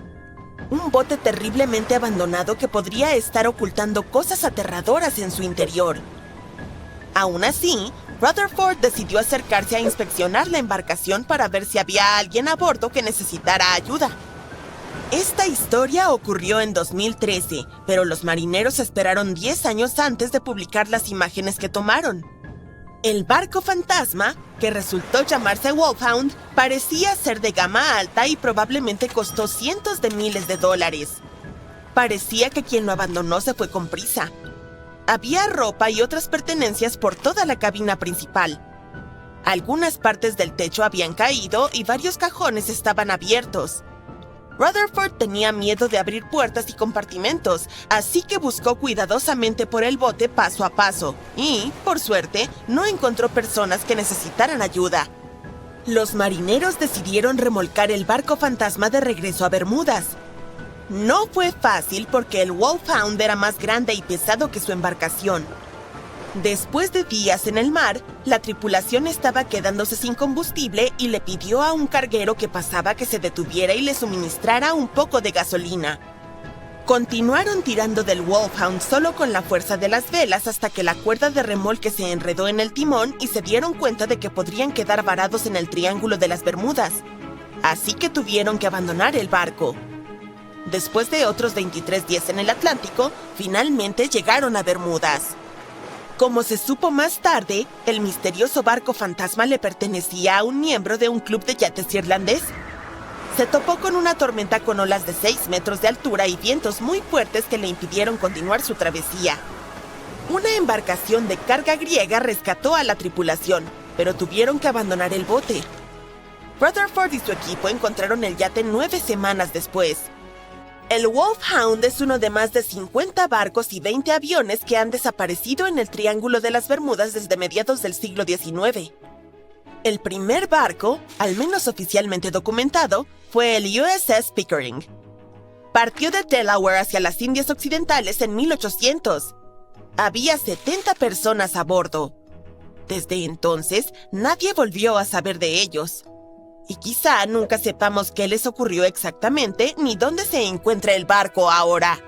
Un bote terriblemente abandonado que podría estar ocultando cosas aterradoras en su interior. Aún así, Rutherford decidió acercarse a inspeccionar la embarcación para ver si había alguien a bordo que necesitara ayuda. Esta historia ocurrió en 2013, pero los marineros esperaron 10 años antes de publicar las imágenes que tomaron. El barco fantasma, que resultó llamarse Wolfhound, parecía ser de gama alta y probablemente costó cientos de miles de dólares. Parecía que quien lo abandonó se fue con prisa. Había ropa y otras pertenencias por toda la cabina principal. Algunas partes del techo habían caído y varios cajones estaban abiertos. Rutherford tenía miedo de abrir puertas y compartimentos, así que buscó cuidadosamente por el bote paso a paso y, por suerte, no encontró personas que necesitaran ayuda. Los marineros decidieron remolcar el barco fantasma de regreso a Bermudas. No fue fácil porque el Wolfhound era más grande y pesado que su embarcación. Después de días en el mar, la tripulación estaba quedándose sin combustible y le pidió a un carguero que pasaba que se detuviera y le suministrara un poco de gasolina. Continuaron tirando del Wolfhound solo con la fuerza de las velas hasta que la cuerda de remolque se enredó en el timón y se dieron cuenta de que podrían quedar varados en el Triángulo de las Bermudas. Así que tuvieron que abandonar el barco. Después de otros 23 días en el Atlántico, finalmente llegaron a Bermudas. Como se supo más tarde, el misterioso barco fantasma le pertenecía a un miembro de un club de yates irlandés. Se topó con una tormenta con olas de 6 metros de altura y vientos muy fuertes que le impidieron continuar su travesía. Una embarcación de carga griega rescató a la tripulación, pero tuvieron que abandonar el bote. Rutherford y su equipo encontraron el yate 9 semanas después. El Wolfhound es uno de más de 50 barcos y 20 aviones que han desaparecido en el Triángulo de las Bermudas desde mediados del siglo XIX. El primer barco, al menos oficialmente documentado, fue el USS Pickering. Partió de Delaware hacia las Indias Occidentales en 1800. Había 70 personas a bordo. Desde entonces, nadie volvió a saber de ellos. Y quizá nunca sepamos qué les ocurrió exactamente ni dónde se encuentra el barco ahora.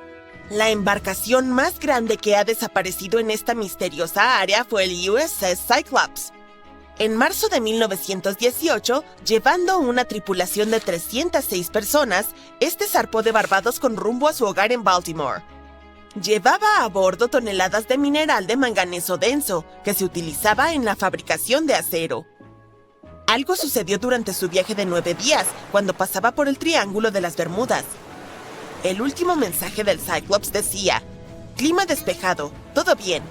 La embarcación más grande que ha desaparecido en esta misteriosa área fue el USS Cyclops. En marzo de 1918, llevando una tripulación de 306 personas, este zarpó de Barbados con rumbo a su hogar en Baltimore. Llevaba a bordo toneladas de mineral de manganeso denso, que se utilizaba en la fabricación de acero. Algo sucedió durante su viaje de 9 días, cuando pasaba por el Triángulo de las Bermudas. El último mensaje del Cyclops decía: clima despejado, todo bien.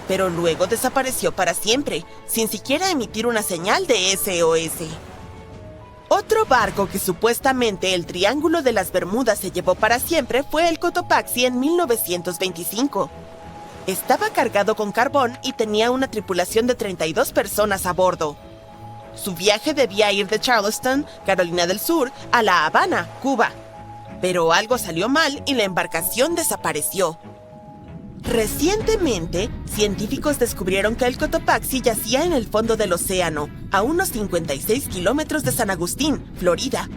Pero luego desapareció para siempre, sin siquiera emitir una señal de SOS. Otro barco que supuestamente el Triángulo de las Bermudas se llevó para siempre fue el Cotopaxi en 1925. Estaba cargado con carbón y tenía una tripulación de 32 personas a bordo. Su viaje debía ir de Charleston, Carolina del Sur, a La Habana, Cuba. Pero algo salió mal y la embarcación desapareció. Recientemente, científicos descubrieron que el Cotopaxi yacía en el fondo del océano, a unos 56 kilómetros de San Agustín, Florida.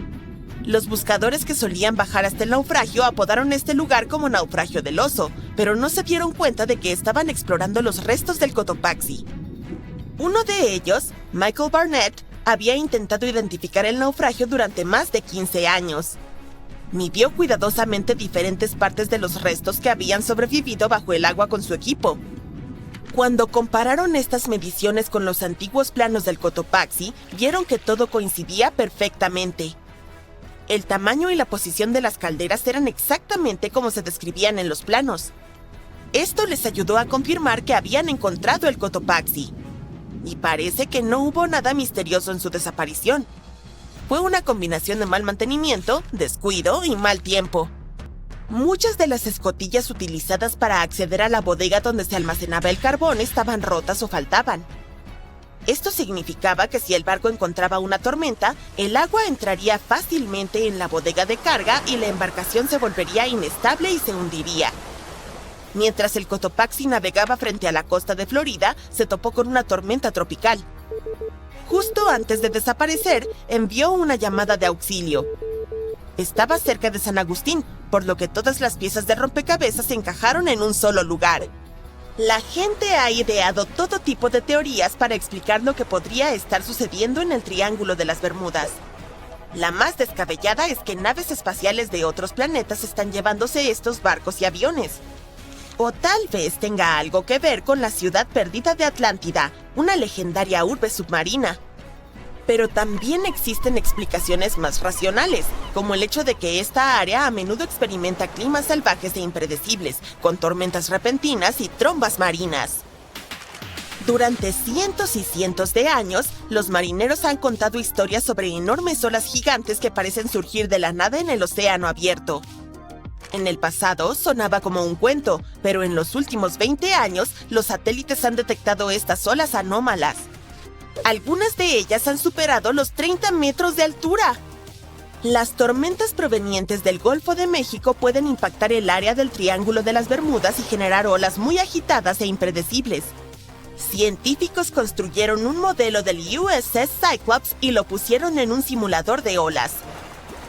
Los buscadores que solían bajar hasta el naufragio apodaron este lugar como Naufragio del Oso, pero no se dieron cuenta de que estaban explorando los restos del Cotopaxi. Uno de ellos, Michael Barnett, había intentado identificar el naufragio durante más de 15 años. Midió cuidadosamente diferentes partes de los restos que habían sobrevivido bajo el agua con su equipo. Cuando compararon estas mediciones con los antiguos planos del Cotopaxi, vieron que todo coincidía perfectamente. El tamaño y la posición de las calderas eran exactamente como se describían en los planos. Esto les ayudó a confirmar que habían encontrado el Cotopaxi. Y parece que no hubo nada misterioso en su desaparición. Fue una combinación de mal mantenimiento, descuido y mal tiempo. Muchas de las escotillas utilizadas para acceder a la bodega donde se almacenaba el carbón estaban rotas o faltaban. Esto significaba que si el barco encontraba una tormenta, el agua entraría fácilmente en la bodega de carga y la embarcación se volvería inestable y se hundiría. Mientras el Cotopaxi navegaba frente a la costa de Florida, se topó con una tormenta tropical. Justo antes de desaparecer, envió una llamada de auxilio. Estaba cerca de San Agustín, por lo que todas las piezas de rompecabezas se encajaron en un solo lugar. La gente ha ideado todo tipo de teorías para explicar lo que podría estar sucediendo en el Triángulo de las Bermudas. La más descabellada es que naves espaciales de otros planetas están llevándose estos barcos y aviones. O tal vez tenga algo que ver con la ciudad perdida de Atlántida, una legendaria urbe submarina. Pero también existen explicaciones más racionales, como el hecho de que esta área a menudo experimenta climas salvajes e impredecibles, con tormentas repentinas y trombas marinas. Durante cientos y cientos de años, los marineros han contado historias sobre enormes olas gigantes que parecen surgir de la nada en el océano abierto. En el pasado sonaba como un cuento, pero en los últimos 20 años, los satélites han detectado estas olas anómalas. Algunas de ellas han superado los 30 metros de altura. Las tormentas provenientes del Golfo de México pueden impactar el área del Triángulo de las Bermudas y generar olas muy agitadas e impredecibles. Científicos construyeron un modelo del USS Cyclops y lo pusieron en un simulador de olas.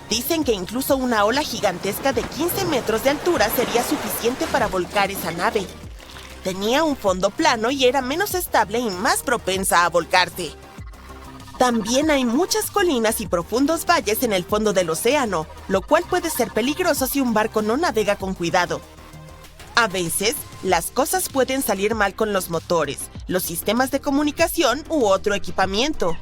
Dicen que incluso una ola gigantesca de 15 metros de altura sería suficiente para volcar esa nave. Tenía un fondo plano y era menos estable y más propensa a volcarse. También hay muchas colinas y profundos valles en el fondo del océano, lo cual puede ser peligroso si un barco no navega con cuidado. A veces, las cosas pueden salir mal con los motores, los sistemas de comunicación u otro equipamiento.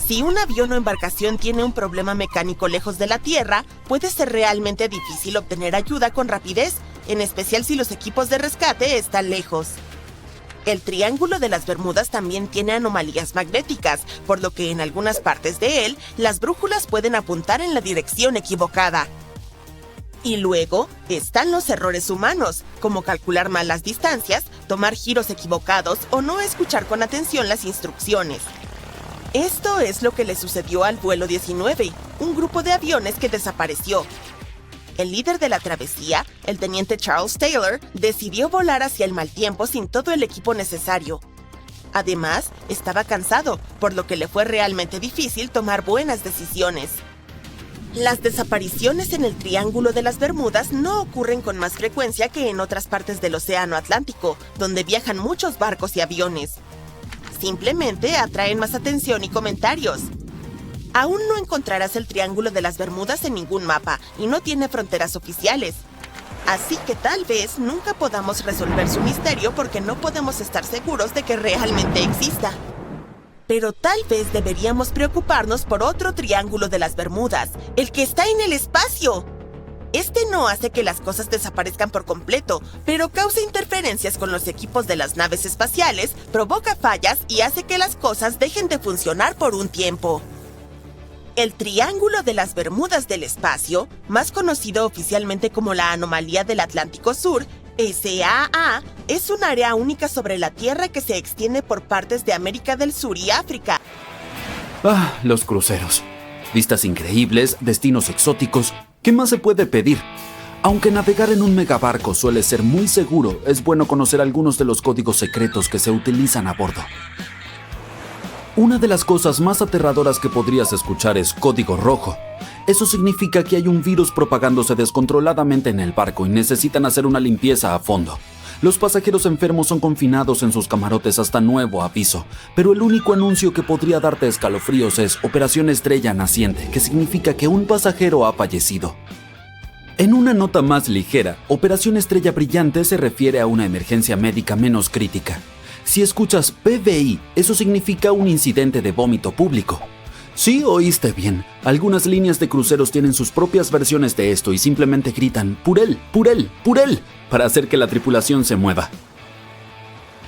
Si un avión o embarcación tiene un problema mecánico lejos de la Tierra, puede ser realmente difícil obtener ayuda con rapidez, en especial si los equipos de rescate están lejos. El Triángulo de las Bermudas también tiene anomalías magnéticas, por lo que en algunas partes de él, las brújulas pueden apuntar en la dirección equivocada. Y luego están los errores humanos, como calcular mal las distancias, tomar giros equivocados o no escuchar con atención las instrucciones. Esto es lo que le sucedió al vuelo 19, un grupo de aviones que desapareció. El líder de la travesía, el teniente Charles Taylor, decidió volar hacia el mal tiempo sin todo el equipo necesario. Además, estaba cansado, por lo que le fue realmente difícil tomar buenas decisiones. Las desapariciones en el Triángulo de las Bermudas no ocurren con más frecuencia que en otras partes del Océano Atlántico, donde viajan muchos barcos y aviones. Simplemente atraen más atención y comentarios. Aún no encontrarás el Triángulo de las Bermudas en ningún mapa y no tiene fronteras oficiales. Así que tal vez nunca podamos resolver su misterio porque no podemos estar seguros de que realmente exista. Pero tal vez deberíamos preocuparnos por otro Triángulo de las Bermudas, el que está en el espacio. Este no hace que las cosas desaparezcan por completo, pero causa interferencias con los equipos de las naves espaciales, provoca fallas y hace que las cosas dejen de funcionar por un tiempo. El Triángulo de las Bermudas del Espacio, más conocido oficialmente como la Anomalía del Atlántico Sur, SAA, es un área única sobre la Tierra que se extiende por partes de América del Sur y África. Los cruceros. Vistas increíbles, destinos exóticos. ¿Qué más se puede pedir? Aunque navegar en un megabarco suele ser muy seguro, es bueno conocer algunos de los códigos secretos que se utilizan a bordo. Una de las cosas más aterradoras que podrías escuchar es código rojo. Eso significa que hay un virus propagándose descontroladamente en el barco y necesitan hacer una limpieza a fondo. Los pasajeros enfermos son confinados en sus camarotes hasta nuevo aviso, pero el único anuncio que podría darte escalofríos es Operación Estrella Naciente, que significa que un pasajero ha fallecido. En una nota más ligera, Operación Estrella Brillante se refiere a una emergencia médica menos crítica. Si escuchas PVI, eso significa un incidente de vómito público. Sí, oíste bien. Algunas líneas de cruceros tienen sus propias versiones de esto y simplemente gritan ¡Purel! ¡Purel! ¡Purel! Para hacer que la tripulación se mueva.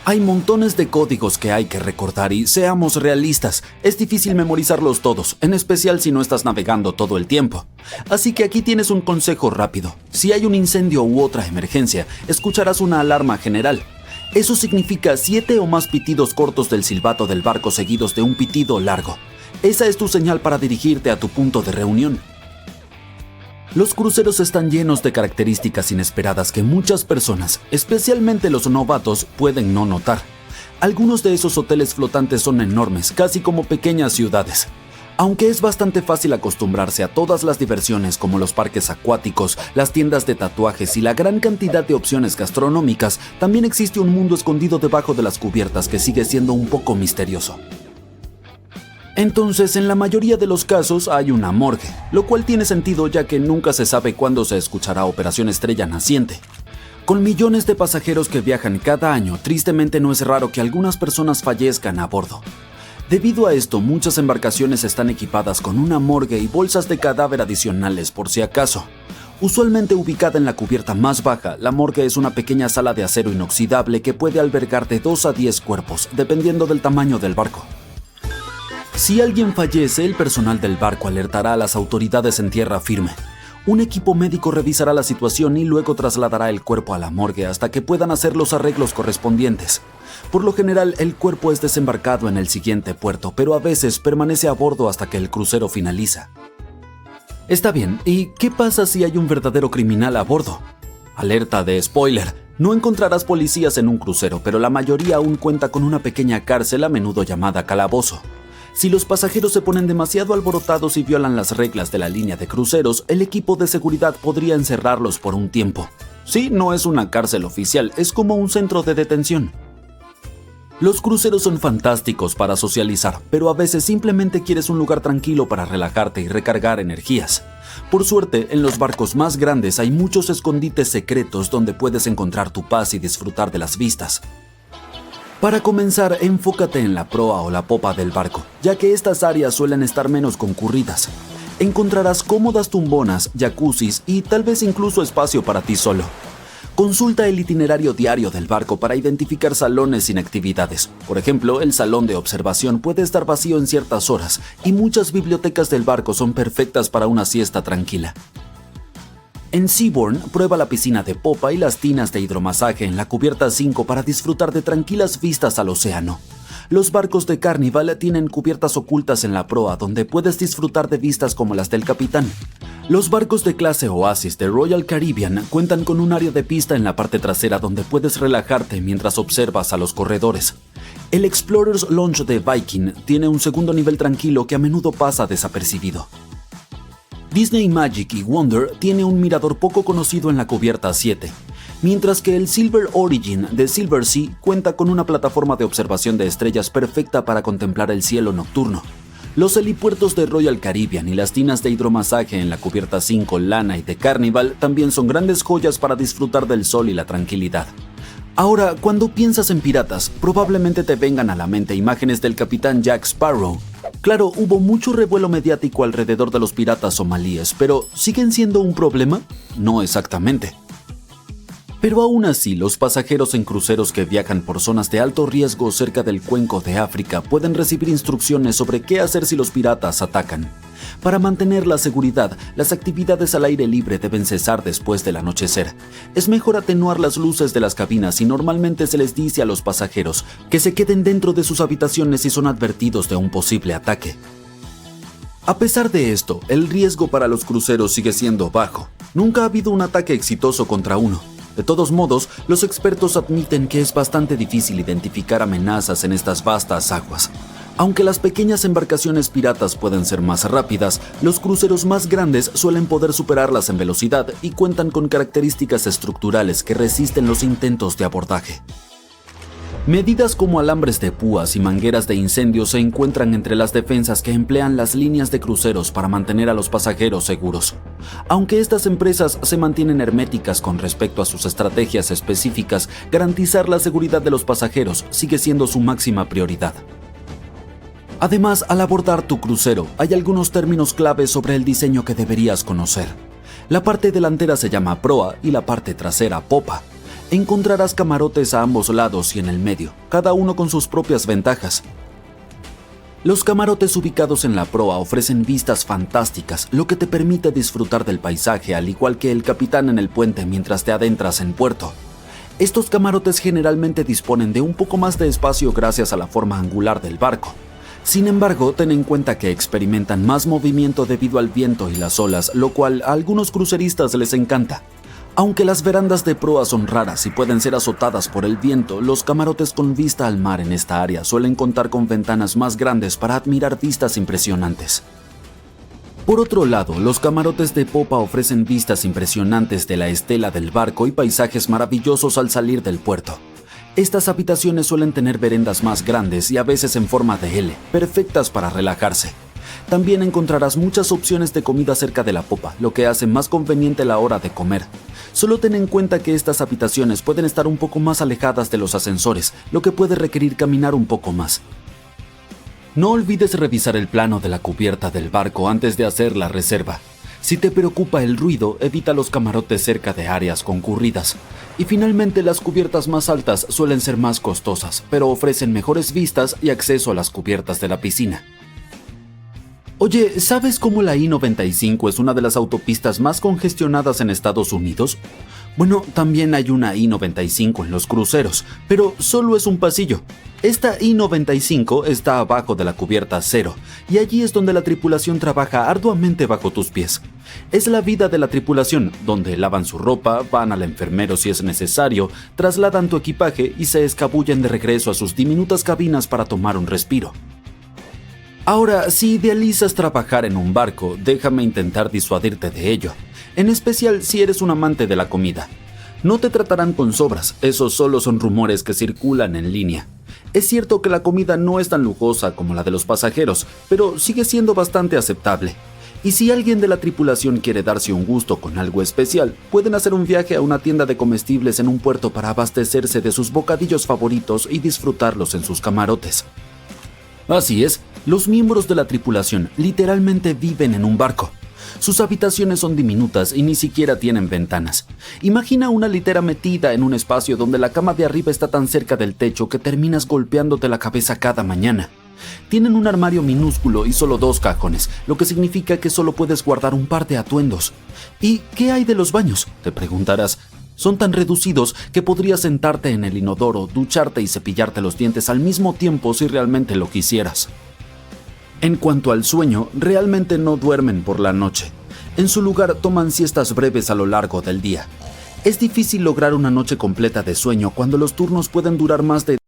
Hay montones de códigos que hay que recordar y seamos realistas, es difícil memorizarlos todos, en especial si no estás navegando todo el tiempo. Así que aquí tienes un consejo rápido. Si hay un incendio u otra emergencia, escucharás una alarma general. Eso significa 7 o más pitidos cortos del silbato del barco seguidos de un pitido largo. Esa es tu señal para dirigirte a tu punto de reunión. Los cruceros están llenos de características inesperadas que muchas personas, especialmente los novatos, pueden no notar. Algunos de esos hoteles flotantes son enormes, casi como pequeñas ciudades. Aunque es bastante fácil acostumbrarse a todas las diversiones como los parques acuáticos, las tiendas de tatuajes y la gran cantidad de opciones gastronómicas, también existe un mundo escondido debajo de las cubiertas que sigue siendo un poco misterioso. Entonces, en la mayoría de los casos hay una morgue, lo cual tiene sentido ya que nunca se sabe cuándo se escuchará Operación Estrella Naciente. Con millones de pasajeros que viajan cada año, tristemente no es raro que algunas personas fallezcan a bordo. Debido a esto, muchas embarcaciones están equipadas con una morgue y bolsas de cadáver adicionales por si acaso. Usualmente ubicada en la cubierta más baja, la morgue es una pequeña sala de acero inoxidable que puede albergar de 2 a 10 cuerpos, dependiendo del tamaño del barco. Si alguien fallece, el personal del barco alertará a las autoridades en tierra firme. Un equipo médico revisará la situación y luego trasladará el cuerpo a la morgue hasta que puedan hacer los arreglos correspondientes. Por lo general, el cuerpo es desembarcado en el siguiente puerto, pero a veces permanece a bordo hasta que el crucero finaliza. Está bien, ¿y qué pasa si hay un verdadero criminal a bordo? Alerta de spoiler, no encontrarás policías en un crucero, pero la mayoría aún cuenta con una pequeña cárcel a menudo llamada calabozo. Si los pasajeros se ponen demasiado alborotados y violan las reglas de la línea de cruceros, el equipo de seguridad podría encerrarlos por un tiempo. Sí, no es una cárcel oficial, es como un centro de detención. Los cruceros son fantásticos para socializar, pero a veces simplemente quieres un lugar tranquilo para relajarte y recargar energías. Por suerte, en los barcos más grandes hay muchos escondites secretos donde puedes encontrar tu paz y disfrutar de las vistas. Para comenzar, enfócate en la proa o la popa del barco, ya que estas áreas suelen estar menos concurridas. Encontrarás cómodas tumbonas, jacuzzis y tal vez incluso espacio para ti solo. Consulta el itinerario diario del barco para identificar salones sin actividades. Por ejemplo, el salón de observación puede estar vacío en ciertas horas y muchas bibliotecas del barco son perfectas para una siesta tranquila. En Seabourn, prueba la piscina de popa y las tinas de hidromasaje en la cubierta 5 para disfrutar de tranquilas vistas al océano. Los barcos de Carnival tienen cubiertas ocultas en la proa donde puedes disfrutar de vistas como las del capitán. Los barcos de clase Oasis de Royal Caribbean cuentan con un área de pista en la parte trasera donde puedes relajarte mientras observas a los corredores. El Explorer's Lounge de Viking tiene un segundo nivel tranquilo que a menudo pasa desapercibido. Disney Magic y Wonder tiene un mirador poco conocido en la cubierta 7, mientras que el Silver Origin de Silversea cuenta con una plataforma de observación de estrellas perfecta para contemplar el cielo nocturno. Los helipuertos de Royal Caribbean y las tinas de hidromasaje en la cubierta 5, Lana y de Carnival también son grandes joyas para disfrutar del sol y la tranquilidad. Ahora, cuando piensas en piratas, probablemente te vengan a la mente imágenes del capitán Jack Sparrow. Claro, hubo mucho revuelo mediático alrededor de los piratas somalíes, pero ¿siguen siendo un problema? No exactamente. Pero aún así, los pasajeros en cruceros que viajan por zonas de alto riesgo cerca del cuenco de África pueden recibir instrucciones sobre qué hacer si los piratas atacan. Para mantener la seguridad, las actividades al aire libre deben cesar después del anochecer. Es mejor atenuar las luces de las cabinas y normalmente se les dice a los pasajeros que se queden dentro de sus habitaciones si son advertidos de un posible ataque. A pesar de esto, el riesgo para los cruceros sigue siendo bajo. Nunca ha habido un ataque exitoso contra uno. De todos modos, los expertos admiten que es bastante difícil identificar amenazas en estas vastas aguas. Aunque las pequeñas embarcaciones piratas pueden ser más rápidas, los cruceros más grandes suelen poder superarlas en velocidad y cuentan con características estructurales que resisten los intentos de abordaje. Medidas como alambres de púas y mangueras de incendio se encuentran entre las defensas que emplean las líneas de cruceros para mantener a los pasajeros seguros. Aunque estas empresas se mantienen herméticas con respecto a sus estrategias específicas, garantizar la seguridad de los pasajeros sigue siendo su máxima prioridad. Además, al abordar tu crucero, hay algunos términos clave sobre el diseño que deberías conocer. La parte delantera se llama proa y la parte trasera popa. Encontrarás camarotes a ambos lados y en el medio, cada uno con sus propias ventajas. Los camarotes ubicados en la proa ofrecen vistas fantásticas, lo que te permite disfrutar del paisaje al igual que el capitán en el puente mientras te adentras en puerto. Estos camarotes generalmente disponen de un poco más de espacio gracias a la forma angular del barco. Sin embargo, ten en cuenta que experimentan más movimiento debido al viento y las olas, lo cual a algunos cruceristas les encanta. Aunque las verandas de proa son raras y pueden ser azotadas por el viento, los camarotes con vista al mar en esta área suelen contar con ventanas más grandes para admirar vistas impresionantes. Por otro lado, los camarotes de popa ofrecen vistas impresionantes de la estela del barco y paisajes maravillosos al salir del puerto. Estas habitaciones suelen tener verandas más grandes y a veces en forma de L, perfectas para relajarse. También encontrarás muchas opciones de comida cerca de la popa, lo que hace más conveniente la hora de comer. Solo ten en cuenta que estas habitaciones pueden estar un poco más alejadas de los ascensores, lo que puede requerir caminar un poco más. No olvides revisar el plano de la cubierta del barco antes de hacer la reserva. Si te preocupa el ruido, evita los camarotes cerca de áreas concurridas. Y finalmente, las cubiertas más altas suelen ser más costosas, pero ofrecen mejores vistas y acceso a las cubiertas de la piscina. Oye, ¿sabes cómo la I-95 es una de las autopistas más congestionadas en Estados Unidos? Bueno, también hay una I-95 en los cruceros, pero solo es un pasillo. Esta I-95 está abajo de la cubierta 0, y allí es donde la tripulación trabaja arduamente bajo tus pies. Es la vida de la tripulación, donde lavan su ropa, van al enfermero si es necesario, trasladan tu equipaje y se escabullen de regreso a sus diminutas cabinas para tomar un respiro. Ahora, si idealizas trabajar en un barco, déjame intentar disuadirte de ello, en especial si eres un amante de la comida. No te tratarán con sobras, esos solo son rumores que circulan en línea. Es cierto que la comida no es tan lujosa como la de los pasajeros, pero sigue siendo bastante aceptable. Y si alguien de la tripulación quiere darse un gusto con algo especial, pueden hacer un viaje a una tienda de comestibles en un puerto para abastecerse de sus bocadillos favoritos y disfrutarlos en sus camarotes. Así es, los miembros de la tripulación literalmente viven en un barco. Sus habitaciones son diminutas y ni siquiera tienen ventanas. Imagina una litera metida en un espacio donde la cama de arriba está tan cerca del techo que terminas golpeándote la cabeza cada mañana. Tienen un armario minúsculo y solo 2 cajones, lo que significa que solo puedes guardar un par de atuendos. ¿Y qué hay de los baños?, te preguntarás. Son tan reducidos que podrías sentarte en el inodoro, ducharte y cepillarte los dientes al mismo tiempo si realmente lo quisieras. En cuanto al sueño, realmente no duermen por la noche. En su lugar, toman siestas breves a lo largo del día. Es difícil lograr una noche completa de sueño cuando los turnos pueden durar más de...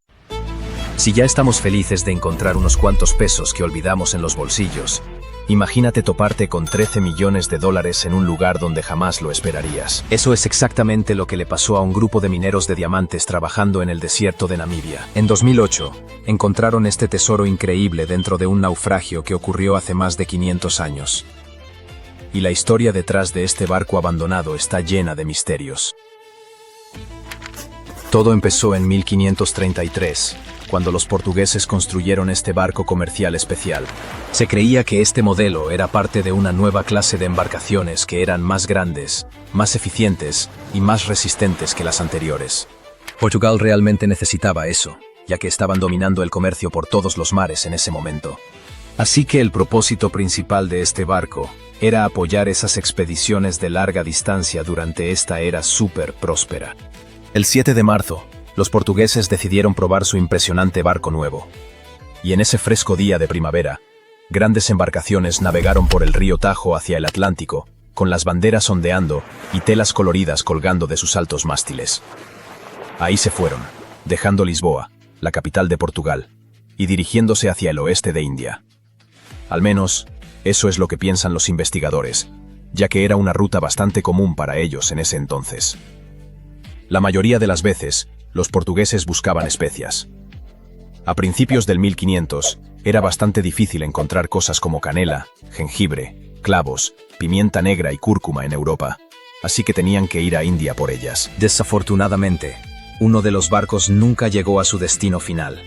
Si ya estamos felices de encontrar unos cuantos pesos que olvidamos en los bolsillos, imagínate toparte con 13 millones de dólares en un lugar donde jamás lo esperarías. Eso es exactamente lo que le pasó a un grupo de mineros de diamantes trabajando en el desierto de Namibia. En 2008, encontraron este tesoro increíble dentro de un naufragio que ocurrió hace más de 500 años. Y la historia detrás de este barco abandonado está llena de misterios. Todo empezó en 1533, cuando los portugueses construyeron este barco comercial especial. Se creía que este modelo era parte de una nueva clase de embarcaciones que eran más grandes, más eficientes y más resistentes que las anteriores. Portugal realmente necesitaba eso, ya que estaban dominando el comercio por todos los mares en ese momento. Así que el propósito principal de este barco era apoyar esas expediciones de larga distancia durante esta era súper próspera. El 7 de marzo, los portugueses decidieron probar su impresionante barco nuevo. Y en ese fresco día de primavera, grandes embarcaciones navegaron por el río Tajo hacia el Atlántico, con las banderas ondeando y telas coloridas colgando de sus altos mástiles. Ahí se fueron, dejando Lisboa, la capital de Portugal, y dirigiéndose hacia el oeste de India. Al menos, eso es lo que piensan los investigadores, ya que era una ruta bastante común para ellos en ese entonces. La mayoría de las veces, los portugueses buscaban especias. A principios del 1500, era bastante difícil encontrar cosas como canela, jengibre, clavos, pimienta negra y cúrcuma en Europa, así que tenían que ir a India por ellas. Desafortunadamente, uno de los barcos nunca llegó a su destino final.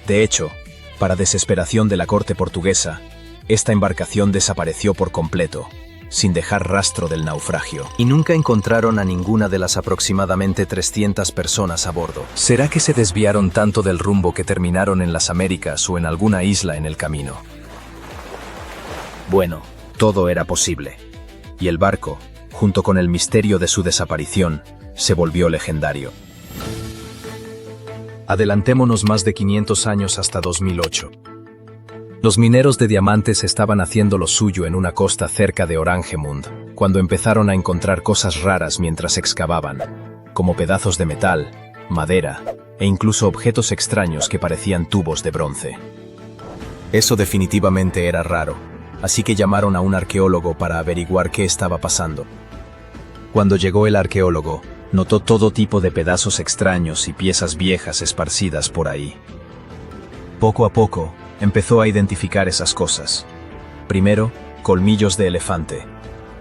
De hecho, para desesperación de la corte portuguesa, esta embarcación desapareció por completo, sin dejar rastro del naufragio. Y nunca encontraron a ninguna de las aproximadamente 300 personas a bordo. ¿Será que se desviaron tanto del rumbo que terminaron en las Américas o en alguna isla en el camino? Bueno, todo era posible. Y el barco, junto con el misterio de su desaparición, se volvió legendario. Adelantémonos más de 500 años hasta 2008. Los mineros de diamantes estaban haciendo lo suyo en una costa cerca de Oranjemund, cuando empezaron a encontrar cosas raras mientras excavaban, como pedazos de metal, madera e incluso objetos extraños que parecían tubos de bronce. Eso definitivamente era raro, así que llamaron a un arqueólogo para averiguar qué estaba pasando. Cuando llegó el arqueólogo, notó todo tipo de pedazos extraños y piezas viejas esparcidas por ahí. Poco a poco, empezó a identificar esas cosas. Primero, colmillos de elefante.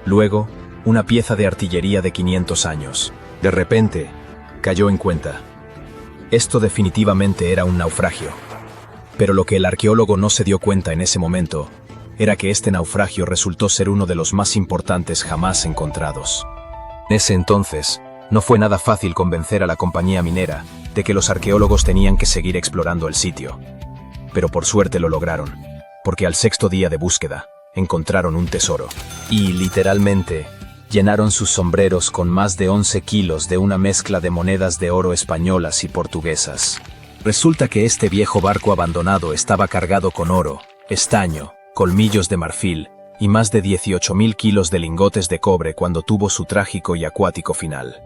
Luego, una pieza de artillería de 500 años. De repente, cayó en cuenta. Esto definitivamente era un naufragio. Pero lo que el arqueólogo no se dio cuenta en ese momento era que este naufragio resultó ser uno de los más importantes jamás encontrados. En ese entonces, no fue nada fácil convencer a la compañía minera de que los arqueólogos tenían que seguir explorando el sitio. Pero por suerte lo lograron, porque al 6º día de búsqueda, encontraron un tesoro. Y, literalmente, llenaron sus sombreros con más de 11 kilos de una mezcla de monedas de oro españolas y portuguesas. Resulta que este viejo barco abandonado estaba cargado con oro, estaño, colmillos de marfil y más de 18.000 kilos de lingotes de cobre cuando tuvo su trágico y acuático final.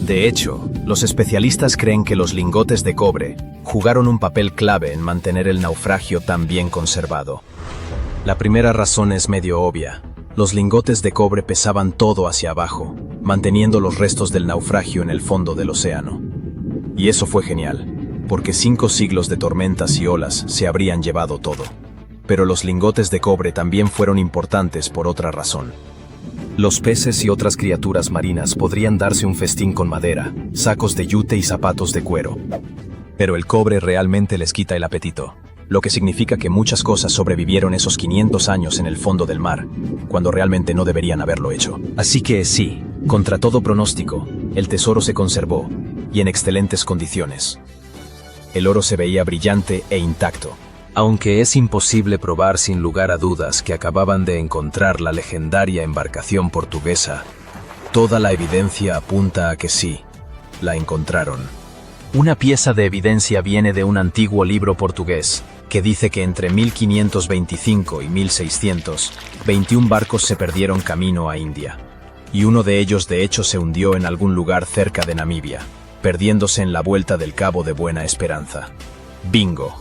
De hecho, los especialistas creen que los lingotes de cobre jugaron un papel clave en mantener el naufragio tan bien conservado. La primera razón es medio obvia. Los lingotes de cobre pesaban todo hacia abajo, manteniendo los restos del naufragio en el fondo del océano. Y eso fue genial, porque 5 siglos de tormentas y olas se habrían llevado todo. Pero los lingotes de cobre también fueron importantes por otra razón. Los peces y otras criaturas marinas podrían darse un festín con madera, sacos de yute y zapatos de cuero. Pero el cobre realmente les quita el apetito, lo que significa que muchas cosas sobrevivieron esos 500 años en el fondo del mar, cuando realmente no deberían haberlo hecho. Así que sí, contra todo pronóstico, el tesoro se conservó, y en excelentes condiciones. El oro se veía brillante e intacto. Aunque es imposible probar sin lugar a dudas que acababan de encontrar la legendaria embarcación portuguesa, toda la evidencia apunta a que sí, la encontraron. Una pieza de evidencia viene de un antiguo libro portugués, que dice que entre 1525 y 1600, 21 barcos se perdieron camino a India, y uno de ellos de hecho se hundió en algún lugar cerca de Namibia, perdiéndose en la vuelta del Cabo de Buena Esperanza. ¡Bingo!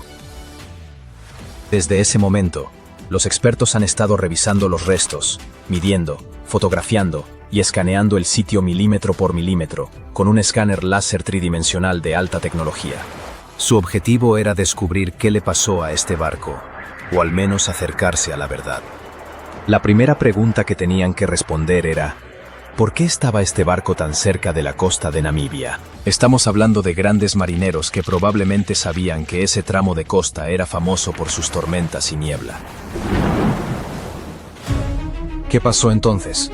Desde ese momento, los expertos han estado revisando los restos, midiendo, fotografiando y escaneando el sitio milímetro por milímetro con un escáner láser tridimensional de alta tecnología. Su objetivo era descubrir qué le pasó a este barco, o al menos acercarse a la verdad. La primera pregunta que tenían que responder era: ¿por qué estaba este barco tan cerca de la costa de Namibia? Estamos hablando de grandes marineros que probablemente sabían que ese tramo de costa era famoso por sus tormentas y niebla. ¿Qué pasó entonces?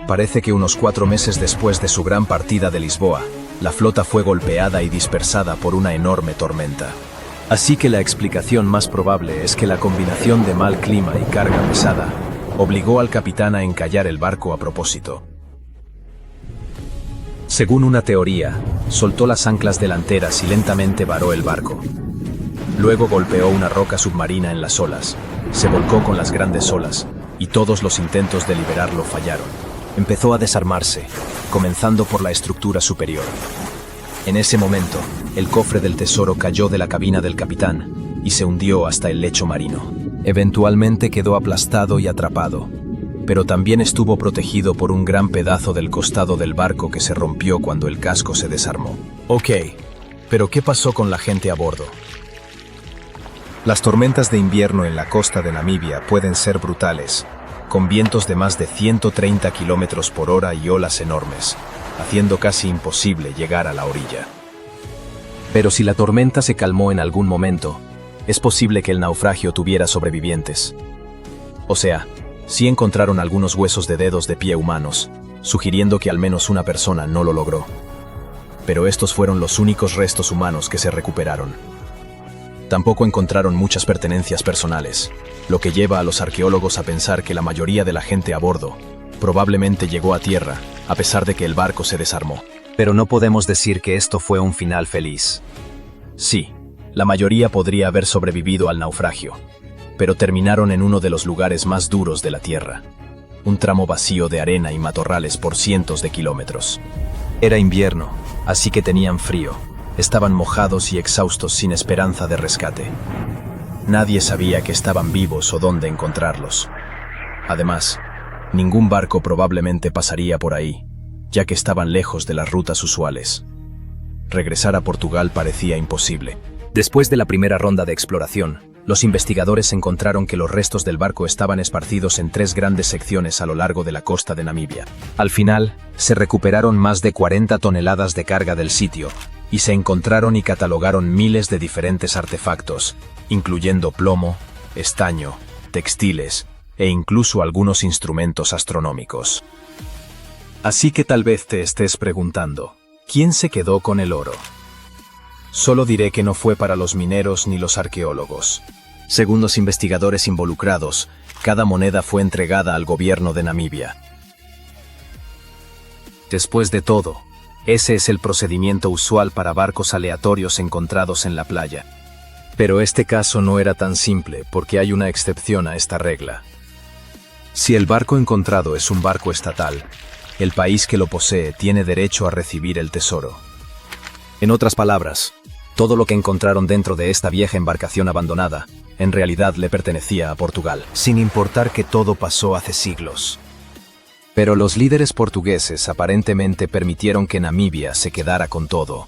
Parece que unos 4 meses después de su gran partida de Lisboa, la flota fue golpeada y dispersada por una enorme tormenta. Así que la explicación más probable es que la combinación de mal clima y carga pesada obligó al capitán a encallar el barco a propósito. Según una teoría, soltó las anclas delanteras y lentamente varó el barco. Luego golpeó una roca submarina en las olas, se volcó con las grandes olas, y todos los intentos de liberarlo fallaron. Empezó a desarmarse, comenzando por la estructura superior. En ese momento, el cofre del tesoro cayó de la cabina del capitán y se hundió hasta el lecho marino. Eventualmente quedó aplastado y atrapado, pero también estuvo protegido por un gran pedazo del costado del barco que se rompió cuando el casco se desarmó. Ok, pero ¿qué pasó con la gente a bordo? Las tormentas de invierno en la costa de Namibia pueden ser brutales, con vientos de más de 130 kilómetros por hora y olas enormes, haciendo casi imposible llegar a la orilla. Pero si la tormenta se calmó en algún momento, es posible que el naufragio tuviera sobrevivientes. O sea, sí encontraron algunos huesos de dedos de pie humanos, sugiriendo que al menos una persona no lo logró. Pero estos fueron los únicos restos humanos que se recuperaron. Tampoco encontraron muchas pertenencias personales, lo que lleva a los arqueólogos a pensar que la mayoría de la gente a bordo probablemente llegó a tierra, a pesar de que el barco se desarmó. Pero no podemos decir que esto fue un final feliz. Sí, la mayoría podría haber sobrevivido al naufragio, pero terminaron en uno de los lugares más duros de la Tierra, un tramo vacío de arena y matorrales por cientos de kilómetros. Era invierno, así que tenían frío, estaban mojados y exhaustos sin esperanza de rescate. Nadie sabía que estaban vivos o dónde encontrarlos. Además, ningún barco probablemente pasaría por ahí, ya que estaban lejos de las rutas usuales. Regresar a Portugal parecía imposible. Después de la primera ronda de exploración, los investigadores encontraron que los restos del barco estaban esparcidos en 3 grandes secciones a lo largo de la costa de Namibia. Al final, se recuperaron más de 40 toneladas de carga del sitio, y se encontraron y catalogaron miles de diferentes artefactos, incluyendo plomo, estaño, textiles e incluso algunos instrumentos astronómicos. Así que tal vez te estés preguntando, ¿quién se quedó con el oro? Solo diré que no fue para los mineros ni los arqueólogos. Según los investigadores involucrados, cada moneda fue entregada al gobierno de Namibia. Después de todo, ese es el procedimiento usual para barcos aleatorios encontrados en la playa. Pero este caso no era tan simple porque hay una excepción a esta regla. Si el barco encontrado es un barco estatal, el país que lo posee tiene derecho a recibir el tesoro. En otras palabras, todo lo que encontraron dentro de esta vieja embarcación abandonada, en realidad le pertenecía a Portugal, sin importar que todo pasó hace siglos. Pero los líderes portugueses aparentemente permitieron que Namibia se quedara con todo.